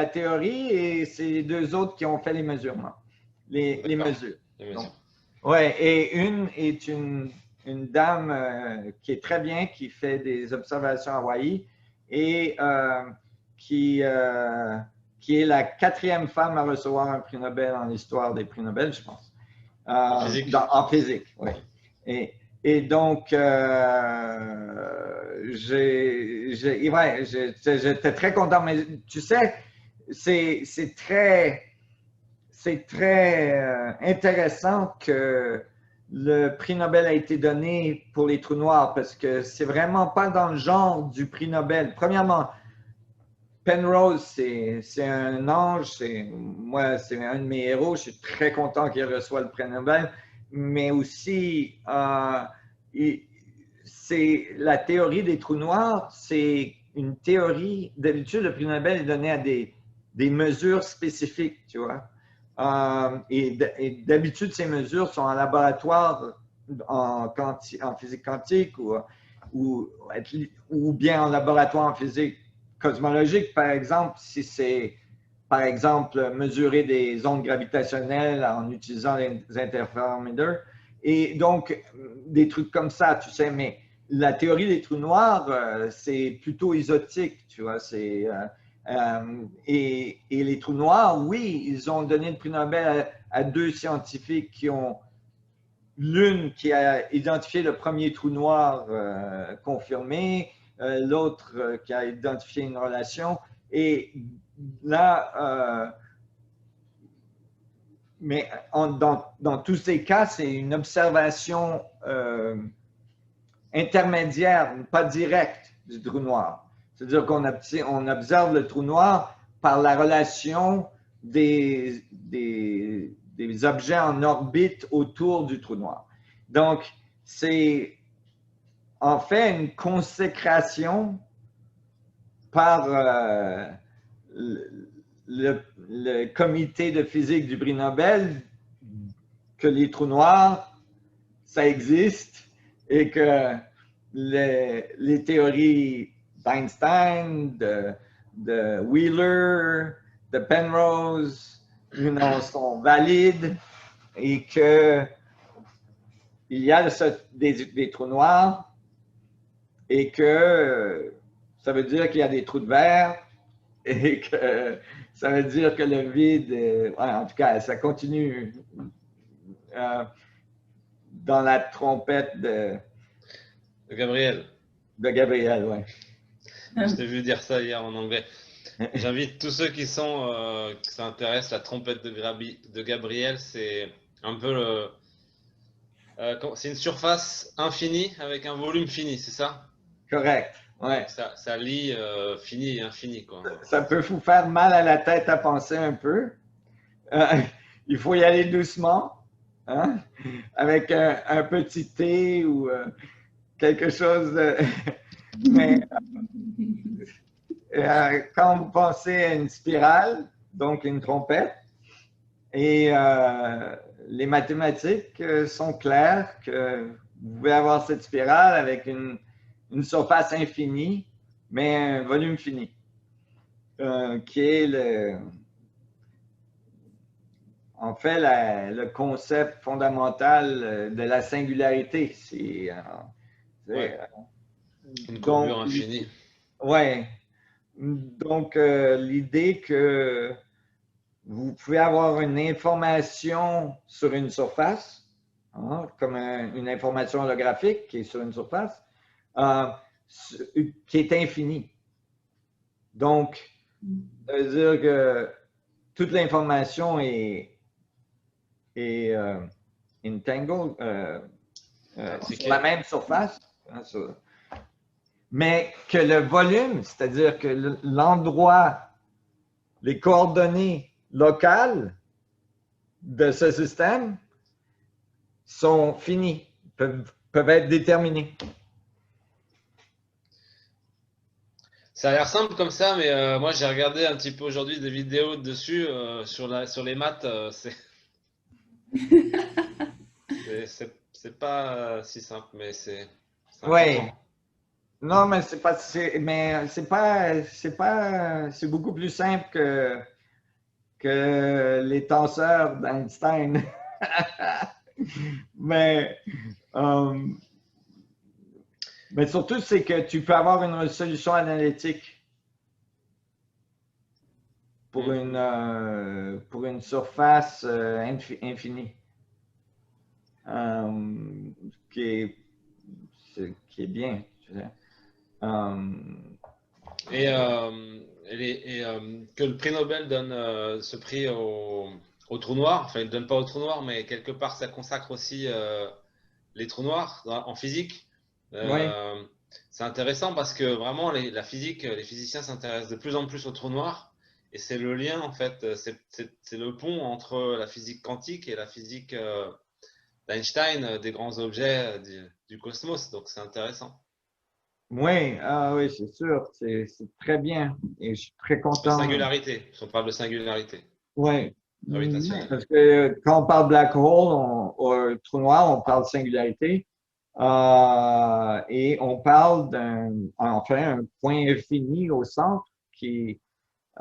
théorie et c'est les deux autres qui ont fait les mesurements, les mesures. Oui, et une est une dame qui est très bien, qui fait des observations à Hawaï et qui est la 4e femme à recevoir un prix Nobel en l'histoire des prix Nobel, je pense. En physique. En physique, oui. Et donc, j'étais très content. Mais tu sais, c'est très intéressant que le prix Nobel a été donné pour les trous noirs parce que c'est vraiment pas dans le genre du prix Nobel. Premièrement, Penrose, c'est un ange. Moi, c'est un de mes héros. Je suis très content qu'il reçoive le prix Nobel. Mais aussi, c'est la théorie des trous noirs. C'est une théorie. D'habitude, le prix Nobel est donné à des mesures spécifiques, tu vois. Et d'habitude, ces mesures sont en laboratoire en physique quantique ou bien en laboratoire en physique cosmologique, par exemple, si c'est, par exemple, mesurer des ondes gravitationnelles en utilisant les interférométres. Et donc, des trucs comme ça, tu sais, mais la théorie des trous noirs, c'est plutôt ésotique, tu vois, et les trous noirs, oui, ils ont donné le prix Nobel à deux scientifiques qui ont, l'une qui a identifié le premier trou noir confirmé, l'autre qui a identifié une relation. Et là, mais dans tous ces cas, c'est une observation intermédiaire, pas directe du trou noir. C'est-à-dire qu'on observe le trou noir par la relation des objets en orbite autour du trou noir. Donc, c'est en fait une consécration par le comité de physique du prix Nobel que les trous noirs, ça existe et que les théories d'Einstein, de Wheeler, de Penrose, sont valides et qu'il y a des trous noirs et que ça veut dire qu'il y a des trous de verre et que ça veut dire que le vide, en tout cas, ça continue dans la trompette de Gabriel. De Gabriel, oui. Je t'ai vu dire ça hier en anglais. J'invite tous ceux qui s'intéressent, la trompette de Gabriel, c'est un peu c'est une surface infinie avec un volume fini, c'est ça? Correct, ouais. Ça lie fini et infini, quoi. Ça peut vous faire mal à la tête à penser un peu. Il faut y aller doucement, hein? Avec un petit thé ou quelque chose de... Mais quand vous pensez à une spirale, donc une trompette, et les mathématiques sont claires que vous pouvez avoir cette spirale avec une surface infinie, mais un volume fini, qui est en fait le concept fondamental de la singularité. Une courbure infinie. Oui. Donc, l'idée que vous pouvez avoir une information sur une surface, hein, comme une information holographique qui est sur une surface, qui est infinie. Donc, ça veut dire que toute l'information est entangled sur la même surface, hein, mais que le volume, c'est-à-dire que l'endroit, les coordonnées locales de ce système sont finies, peuvent être déterminées. Ça a l'air simple comme ça, mais moi j'ai regardé un petit peu aujourd'hui des vidéos dessus sur les maths. C'est pas si simple, mais c'est Oui. Non, mais c'est beaucoup plus simple que les tenseurs d'Einstein. mais surtout, c'est que tu peux avoir une solution analytique pour une surface infinie. qui est, qui est bien. Que le prix Nobel donne ce prix au trou noir, enfin il ne donne pas au trou noir, mais quelque part ça consacre aussi les trous noirs en physique. Oui. C'est intéressant parce que vraiment la physique, les physiciens s'intéressent de plus en plus aux trous noirs et c'est le lien en fait, c'est le pont entre la physique quantique et la physique d'Einstein, des grands objets du cosmos, donc c'est intéressant. Oui, oui, c'est sûr, c'est très bien et je suis très De content. singularité, on parle de singularité. Oui, Gravitationnelle. parce que quand on parle black hole, trou noir, on parle singularité et on parle un point infini au centre qui,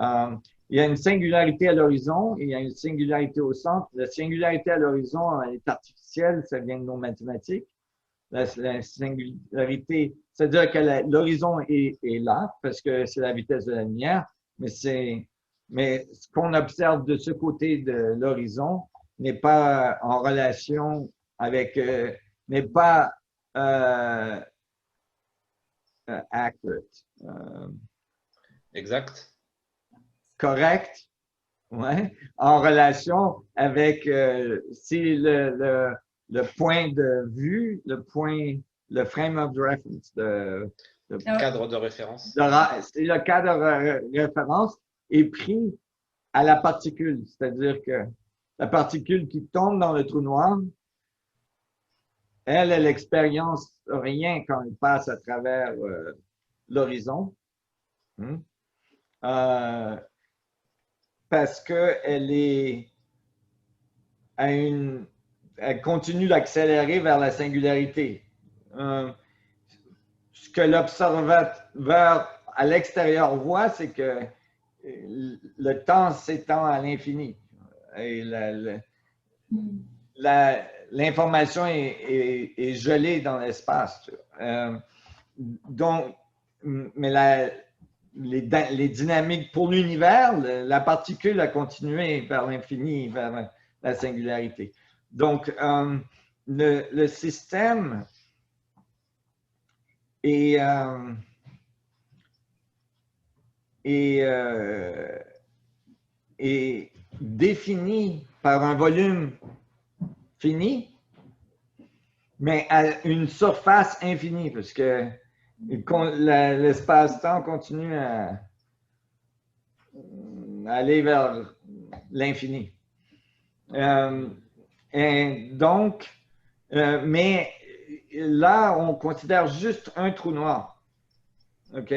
il y a une singularité à l'horizon et il y a une singularité au centre. La singularité à l'horizon est artificielle, ça vient de nos mathématiques. La singularité, c'est-à-dire que l'horizon est là parce que c'est la vitesse de la lumière, mais ce qu'on observe de ce côté de l'horizon n'est pas en relation avec, n'est pas accurate. Exact. Correct, ouais, en relation avec si le point de vue, le frame of reference, le cadre de référence. C'est le cadre de référence est pris à la particule, c'est-à-dire que la particule qui tombe dans le trou noir, elle expérience rien quand elle passe à travers l'horizon. Parce qu'elle elle continue d'accélérer vers la singularité. Ce que l'observateur à l'extérieur voit, c'est que le temps s'étend à l'infini. Et l'information est gelée dans l'espace. Donc, mais les dynamiques pour l'univers, la particule a continué vers l'infini, vers la singularité. Donc, le système est défini par un volume fini, mais à une surface infinie, parce que l'espace-temps continue à aller vers l'infini. Et donc, mais là, on considère juste un trou noir. OK?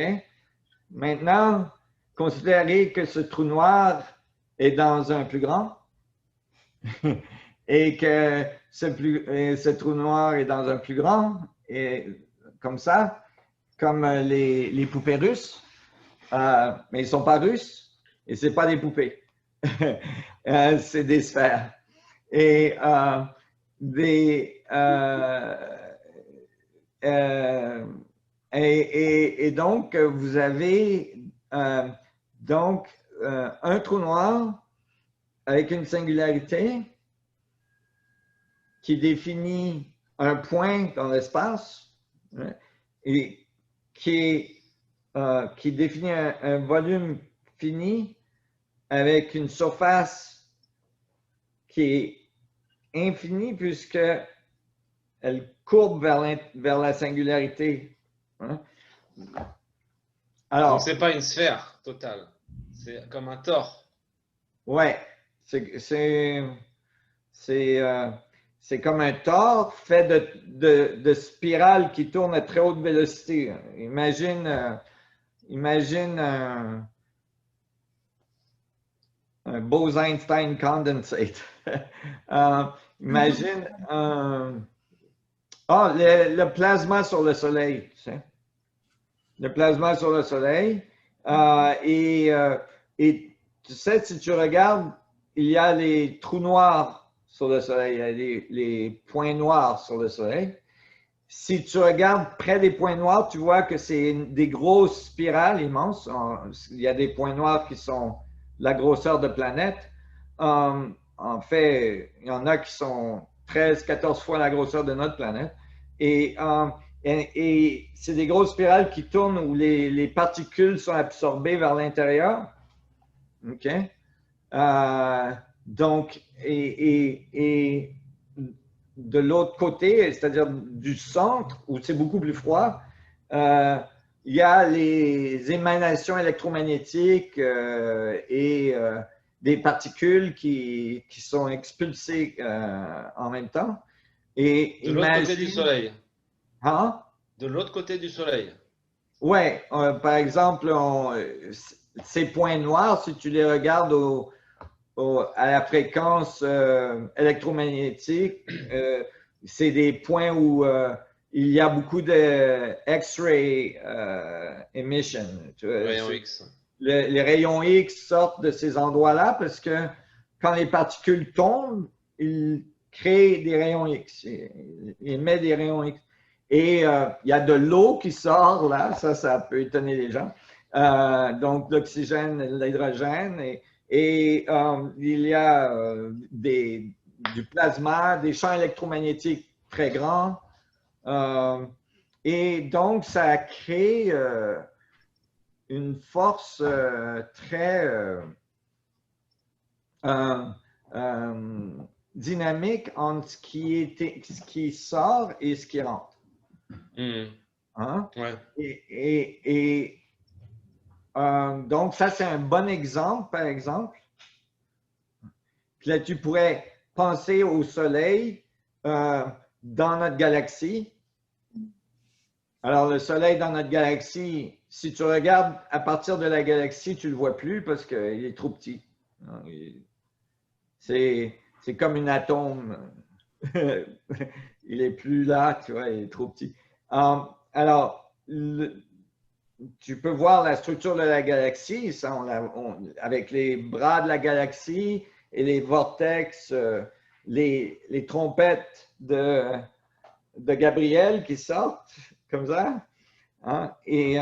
Maintenant, considérez que ce trou noir est dans un plus grand et que ce trou noir est dans un plus grand, et comme ça, comme les poupées russes, mais ils ne sont pas russes et ce n'est pas des poupées. C'est des sphères. Et donc, vous avez un trou noir avec une singularité qui définit un point dans l'espace, hein, et qui définit un volume fini avec une surface qui est infinie puisqu'elle courbe vers la singularité. Hein. Alors, donc, ce n'est pas une sphère totale, c'est comme un tore. Ouais, c'est comme un tore fait de spirales qui tournent à très haute vélocité. Imagine un Bose-Einstein condensate. Imagine le plasma sur le Soleil. Tu sais? Le plasma sur le Soleil. Et tu sais, si tu regardes, il y a les trous noirs sur le Soleil, il y a les points noirs sur le Soleil. Si tu regardes près des points noirs, tu vois que c'est des grosses spirales immenses. Il y a des points noirs qui sont la grosseur de planètes. En fait, il y en a qui sont 13, 14 fois la grosseur de notre planète. Et c'est des grosses spirales qui tournent où les particules sont absorbées vers l'intérieur. OK? Donc, et de l'autre côté, c'est-à-dire du centre, où c'est beaucoup plus froid, il y a les émanations électromagnétiques et des particules qui sont expulsées en même temps. Et de l'autre côté du Soleil. Hein? De l'autre côté du Soleil. Oui, par exemple, ces points noirs, si tu les regardes à la fréquence électromagnétique, c'est des points où il y a beaucoup de X-ray emission. Rayons X. Les rayons X sortent de ces endroits-là parce que quand les particules tombent, ils créent des rayons X. Ils émettent des rayons X. Et il y a de l'eau qui sort là, ça peut étonner les gens. Donc l'oxygène, l'hydrogène, et il y a du plasma, des champs électromagnétiques très grands. Et donc ça crée une force très dynamique entre ce qui sort et ce qui rentre. Hein? Ouais. Donc, ça, c'est un bon exemple, par exemple. Puis là, tu pourrais penser au Soleil dans notre galaxie. Alors, le Soleil dans notre galaxie, si tu regardes à partir de la galaxie, tu ne le vois plus parce qu'il est trop petit. C'est comme un atome. Il n'est plus là, tu vois, il est trop petit. Alors, tu peux voir la structure de la galaxie, ça, avec les bras de la galaxie et les vortex, les trompettes de Gabriel qui sortent comme ça. Hein? Et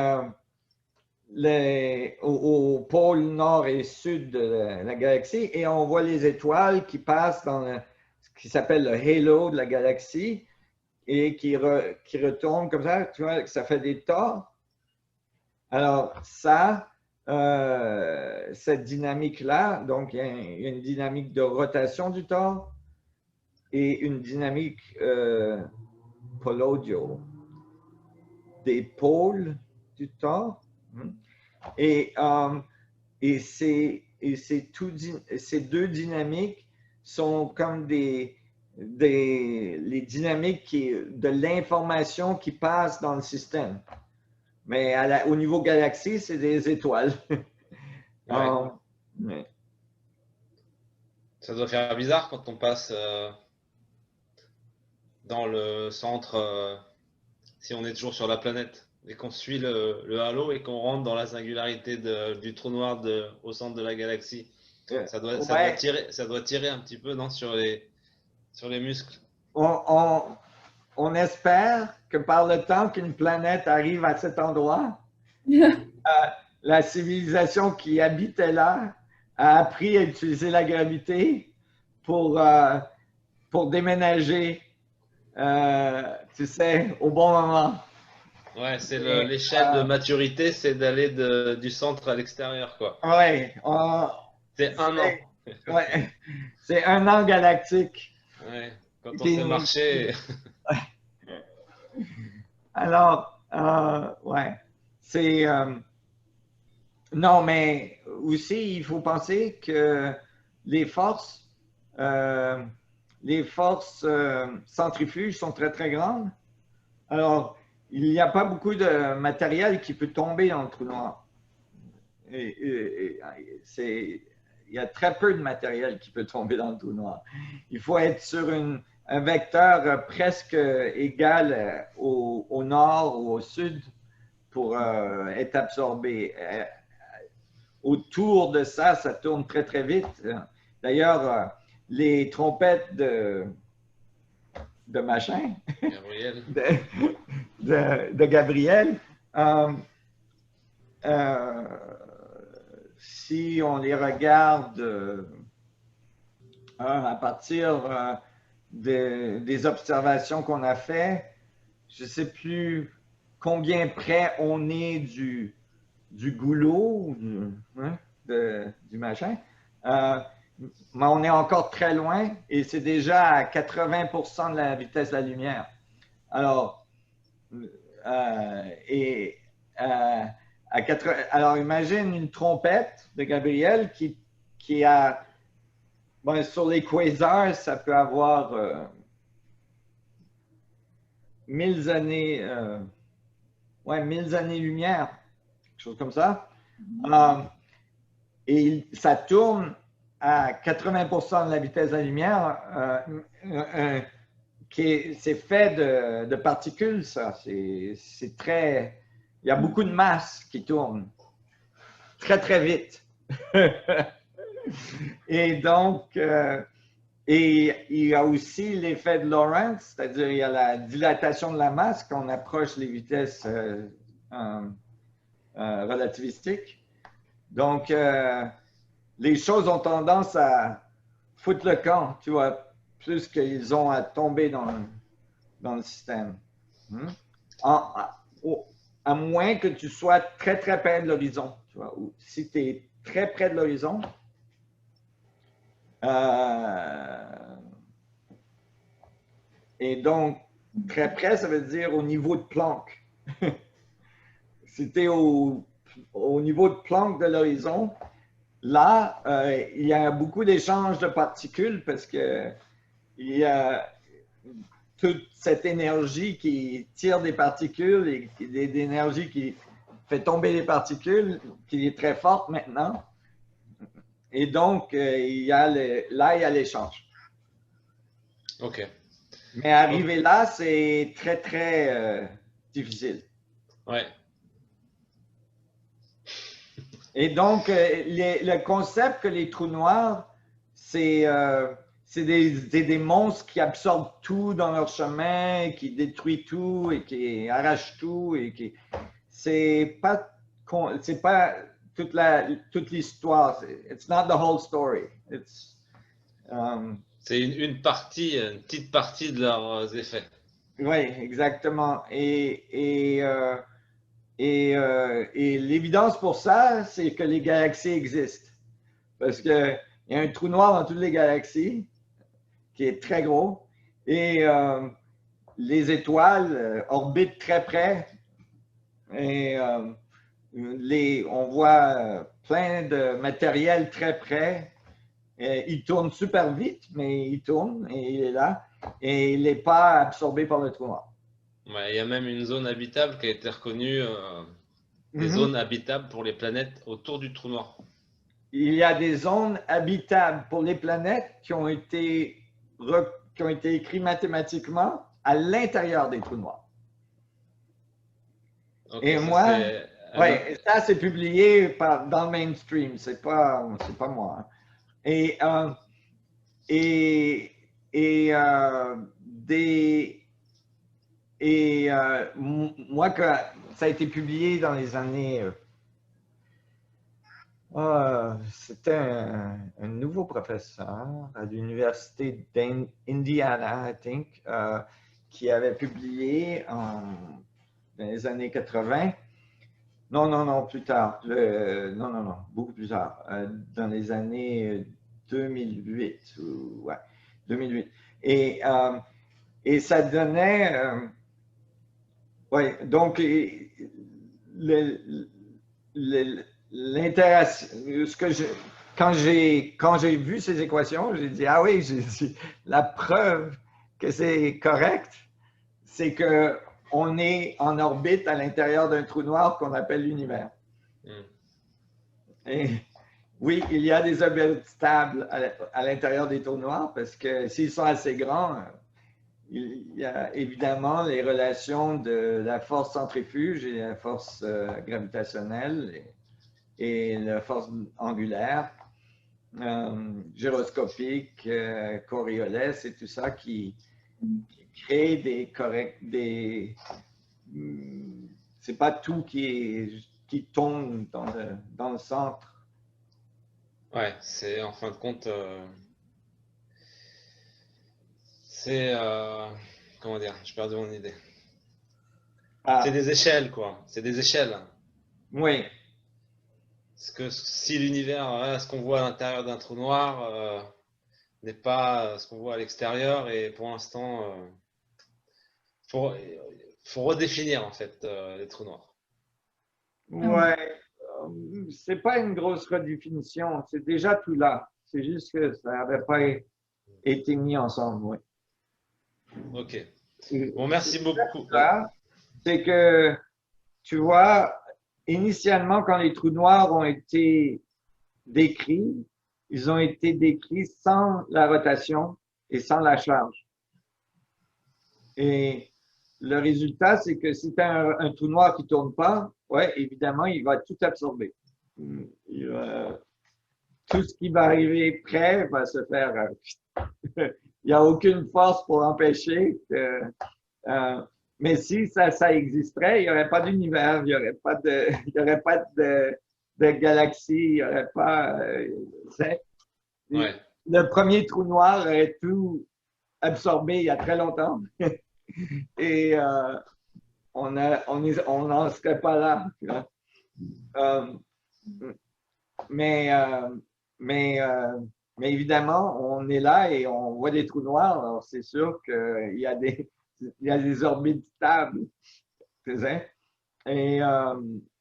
au pôle nord et sud de la galaxie, et on voit les étoiles qui passent dans ce qui s'appelle le halo de la galaxie et qui retournent comme ça, tu vois, ça fait des tores. Alors, ça, cette dynamique-là, donc il y a une dynamique de rotation du tore et une dynamique polodio, des pôles du tore. Et ces deux dynamiques sont comme les dynamiques de l'information qui passe dans le système. Mais au niveau galaxie, c'est des étoiles. Ouais. Ça doit faire bizarre quand on passe dans le centre, si on est toujours sur la planète, et qu'on suit le halo et qu'on rentre dans la singularité du trou noir au centre de la galaxie. Ça doit tirer un petit peu, non, sur les muscles. On espère que par le temps qu'une planète arrive à cet endroit, la civilisation qui habitait là a appris à utiliser la gravité pour déménager, tu sais, au bon moment. Ouais, c'est l'échelle de maturité, c'est d'aller du centre à l'extérieur, quoi. Ouais. C'est un an. Ouais, c'est un an galactique. Ouais, quand on sait marcher. Alors, ouais, c'est... non, mais aussi, il faut penser que les forces centrifuges sont très, très grandes. Alors, il n'y a pas beaucoup de matériel qui peut tomber dans le trou noir. Il y a très peu de matériel qui peut tomber dans le trou noir. Il faut être sur un vecteur presque égal au nord ou au sud pour être absorbé. Autour de ça, ça tourne très, très vite. D'ailleurs, les trompettes de machin, Gabriel. de Gabriel, si on les regarde à partir des observations qu'on a fait. Je ne sais plus combien près on est du goulot, du machin. Mais on est encore très loin et c'est déjà à 80% de la vitesse de la lumière. Alors, alors imagine une trompette de Gabriel qui a, bon, sur les quasars, ça peut avoir 1000 années, 1000 années-lumière, quelque chose comme ça. Et ça tourne à 80% de la vitesse de la lumière. C'est fait de particules, ça. C'est très... Il y a beaucoup de masse qui tourne très, très vite. Et donc, et il y a aussi l'effet de Lorentz, c'est-à-dire il y a la dilatation de la masse quand on approche les vitesses relativistiques. Donc, les choses ont tendance à foutre le camp, tu vois, plus qu'ils ont à tomber dans le système. À moins que tu sois très, très près de l'horizon. Si tu es très près de l'horizon, et donc, très près, ça veut dire au niveau de Planck. Si tu es au niveau de Planck de l'horizon, là, il y a beaucoup d'échanges de particules parce que il y a toute cette énergie qui tire des particules et d'énergie qui fait tomber les particules, qui est très forte maintenant. Et donc, là, il y a l'échange. OK. Mais arriver là, c'est très, très difficile. Ouais. Et donc, le concept que les trous noirs, c'est des monstres qui absorbent tout dans leur chemin, qui détruisent tout et qui arrachent tout. Et c'est pas toute l'histoire. It's not the whole story. C'est une petite partie de leurs effets. Oui, exactement. Et l'évidence pour ça, c'est que les galaxies existent. Parce qu'il y a un trou noir dans toutes les galaxies qui est très gros et les étoiles orbitent très près et on voit plein de matériel très près. Et il tourne super vite, mais il tourne et il est là et il n'est pas absorbé par le trou noir. Ouais, il y a même une zone habitable qui a été reconnue, des zones habitables pour les planètes autour du trou noir. Il y a des zones habitables pour les planètes qui ont été écrites mathématiquement à l'intérieur des trous noirs. Okay, et moi, ça c'est publié dans le mainstream, c'est pas moi. Moi, ça a été publié dans les années... c'était un nouveau professeur à l'université d'Indiana, I think, qui avait publié dans les années 80. Non, plus tard. Non, beaucoup plus tard. Dans les années 2008. 2008. Et ça donnait... donc, l'intéressant, quand j'ai vu ces équations, j'ai dit, ah oui, la preuve que c'est correct, c'est qu'on est en orbite à l'intérieur d'un trou noir qu'on appelle l'univers. Et oui, il y a des objets stables à l'intérieur des trous noirs parce que s'ils sont assez grands, il y a évidemment les relations de la force centrifuge et la force gravitationnelle et la force angulaire, gyroscopique, Coriolis et tout ça qui crée c'est pas tout qui tombe dans le centre. Ouais, c'est en fin de compte, C'est, comment dire, j'ai perdu mon idée. C'est Ah, des échelles, quoi. C'est des échelles. oui. Parce que si l'univers, ce qu'on voit à l'intérieur d'un trou noir, n'est pas ce qu'on voit à l'extérieur, et pour l'instant, faut, faut redéfinir en fait les trous noirs. Ouais. C'est pas une grosse redéfinition. C'est déjà tout là. C'est juste que ça n'avait pas été mis ensemble. Oui. Ok. Et Bon, merci beaucoup. ça, c'est que, tu vois, initialement, quand les trous noirs ont été décrits, ils ont été décrits sans la rotation et sans la charge. Et le résultat, c'est que si tu as un trou noir qui ne tourne pas, ouais, évidemment, il va tout absorber. Tout ce qui va arriver près va se faire. Il n'y a aucune force pour empêcher que. Mais si ça existerait, il n'y aurait pas d'univers, il n'y aurait pas il y aurait pas de galaxie, il n'y aurait pas. Ouais. Le premier trou noir aurait tout absorbé il y a très longtemps. Et on n'en serait pas là. Tu vois. Mais, mais, mais évidemment, on est là et on voit des trous noirs. Alors, c'est sûr qu'il y a des orbites stables. Tu sais. Et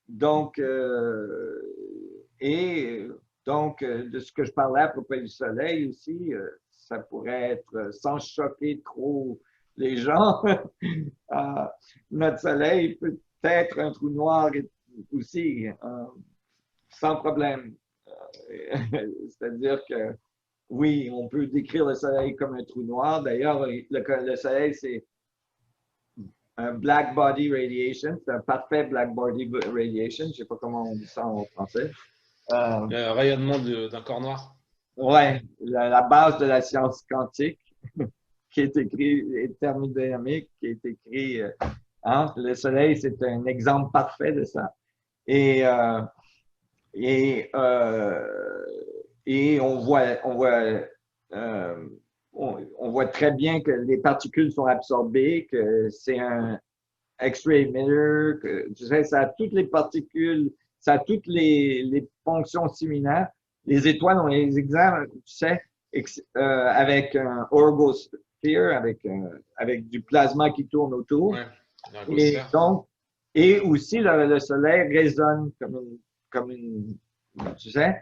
donc, de ce que je parlais à propos du Soleil aussi, ça pourrait être, sans choquer trop les gens, notre Soleil peut être un trou noir aussi, sans problème. C'est-à-dire que oui, on peut décrire le Soleil comme un trou noir. D'ailleurs, le Soleil, c'est un black body radiation. C'est un parfait black body radiation. Je ne sais pas comment on dit ça en français. Le rayonnement d'un corps noir. Ouais, la base de la science quantique qui est écrit, et thermodynamique, qui est écrit, le Soleil, c'est un exemple parfait de ça. Et on voit très bien que les particules sont absorbées, que c'est un X-ray emitter, que tu sais, ça a toutes les particules, ça a toutes les fonctions similaires. Les étoiles ont les exemples, tu sais, avec un orgosphere, avec du plasma qui tourne autour. Ouais, et aussi le Soleil résonne comme une, tu sais,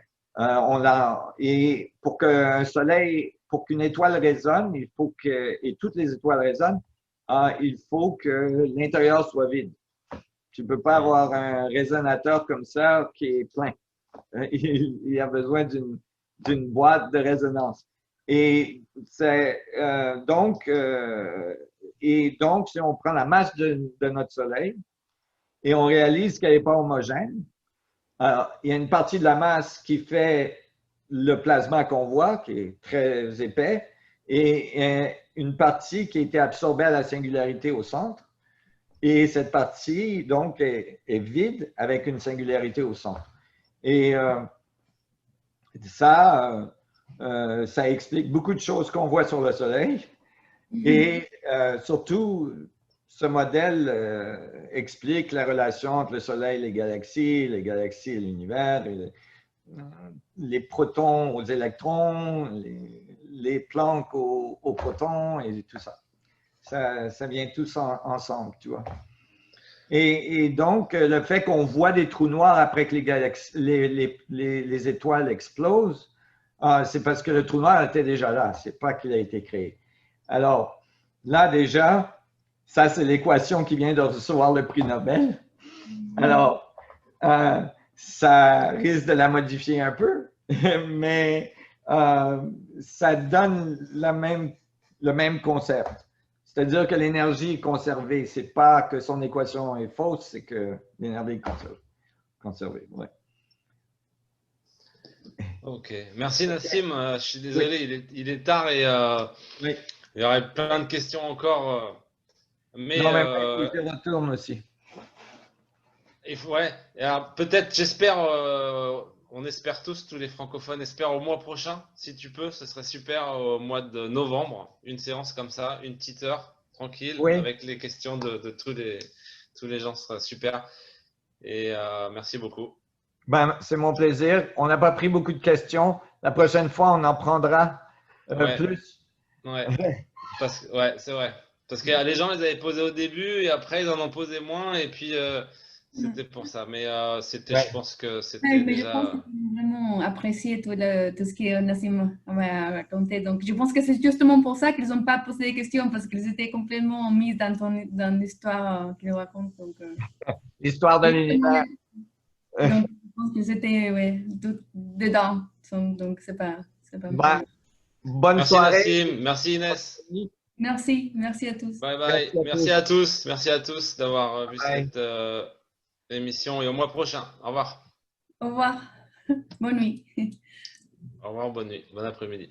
et pour qu'une étoile résonne, et toutes les étoiles résonnent, il faut que l'intérieur soit vide. Tu ne peux pas avoir un résonateur comme ça qui est plein. Il a besoin d'une boîte de résonance. Et donc, si on prend la masse de notre Soleil et on réalise qu'elle n'est pas homogène, alors, il y a une partie de la masse qui fait le plasma qu'on voit, qui est très épais, et une partie qui a été absorbée à la singularité au centre. Et cette partie, donc, est vide avec une singularité au centre. Et ça explique beaucoup de choses qu'on voit sur le Soleil. Et surtout, ce modèle explique la relation entre le Soleil et les galaxies et l'univers, les protons aux électrons, les Planck aux protons et tout ça. Ça vient tous ensemble, tu vois. Et donc, le fait qu'on voit des trous noirs après que les étoiles explosent, c'est parce que le trou noir était déjà là. C'est pas qu'il a été créé. Alors, là, déjà, ça, c'est l'équation qui vient de recevoir le prix Nobel. Alors, ça risque de la modifier un peu, mais ça donne le même concept. C'est-à-dire que l'énergie est conservée. Ce n'est pas que son équation est fausse, c'est que l'énergie est conservée. Ouais. Ok. Merci Nassim. Je suis désolé, il est tard et oui. Il y aurait plein de questions encore. Mais non, il te retourne aussi. Ouais. Peut-être, j'espère on espère tous les francophones, espèrent au mois prochain, si tu peux, ce serait super au mois de novembre, une séance comme ça, une petite heure, tranquille, Oui. avec les questions de tous les gens, ce serait super. Et merci beaucoup. Ben, c'est mon plaisir. On n'a pas pris beaucoup de questions. La prochaine fois, on en prendra Ouais. plus. Ouais, ouais, c'est vrai. Parce que les gens les avaient posés au début et après ils en ont posé moins et puis c'était pour ça. Mais c'était, Ouais. je pense que Ouais, c'était mais je pense déjà. que j'ai vraiment apprécié tout ce que Nassim m'a raconté. Donc, je pense que c'est justement pour ça qu'ils n'ont pas posé des questions parce qu'ils étaient complètement mis dans l'histoire qu'ils racontent. Donc, L'histoire de l'univers. donc, je pense qu'ils étaient ouais, dedans. Donc, c'est pas un Ben, problème. bonne Merci soirée. Nassim, merci Inès. Merci à tous. Bye bye. Merci à tous d'avoir vu Bye. cette émission et au mois prochain. Au revoir. Au revoir. Bonne nuit. Au revoir, bonne nuit, bon après-midi.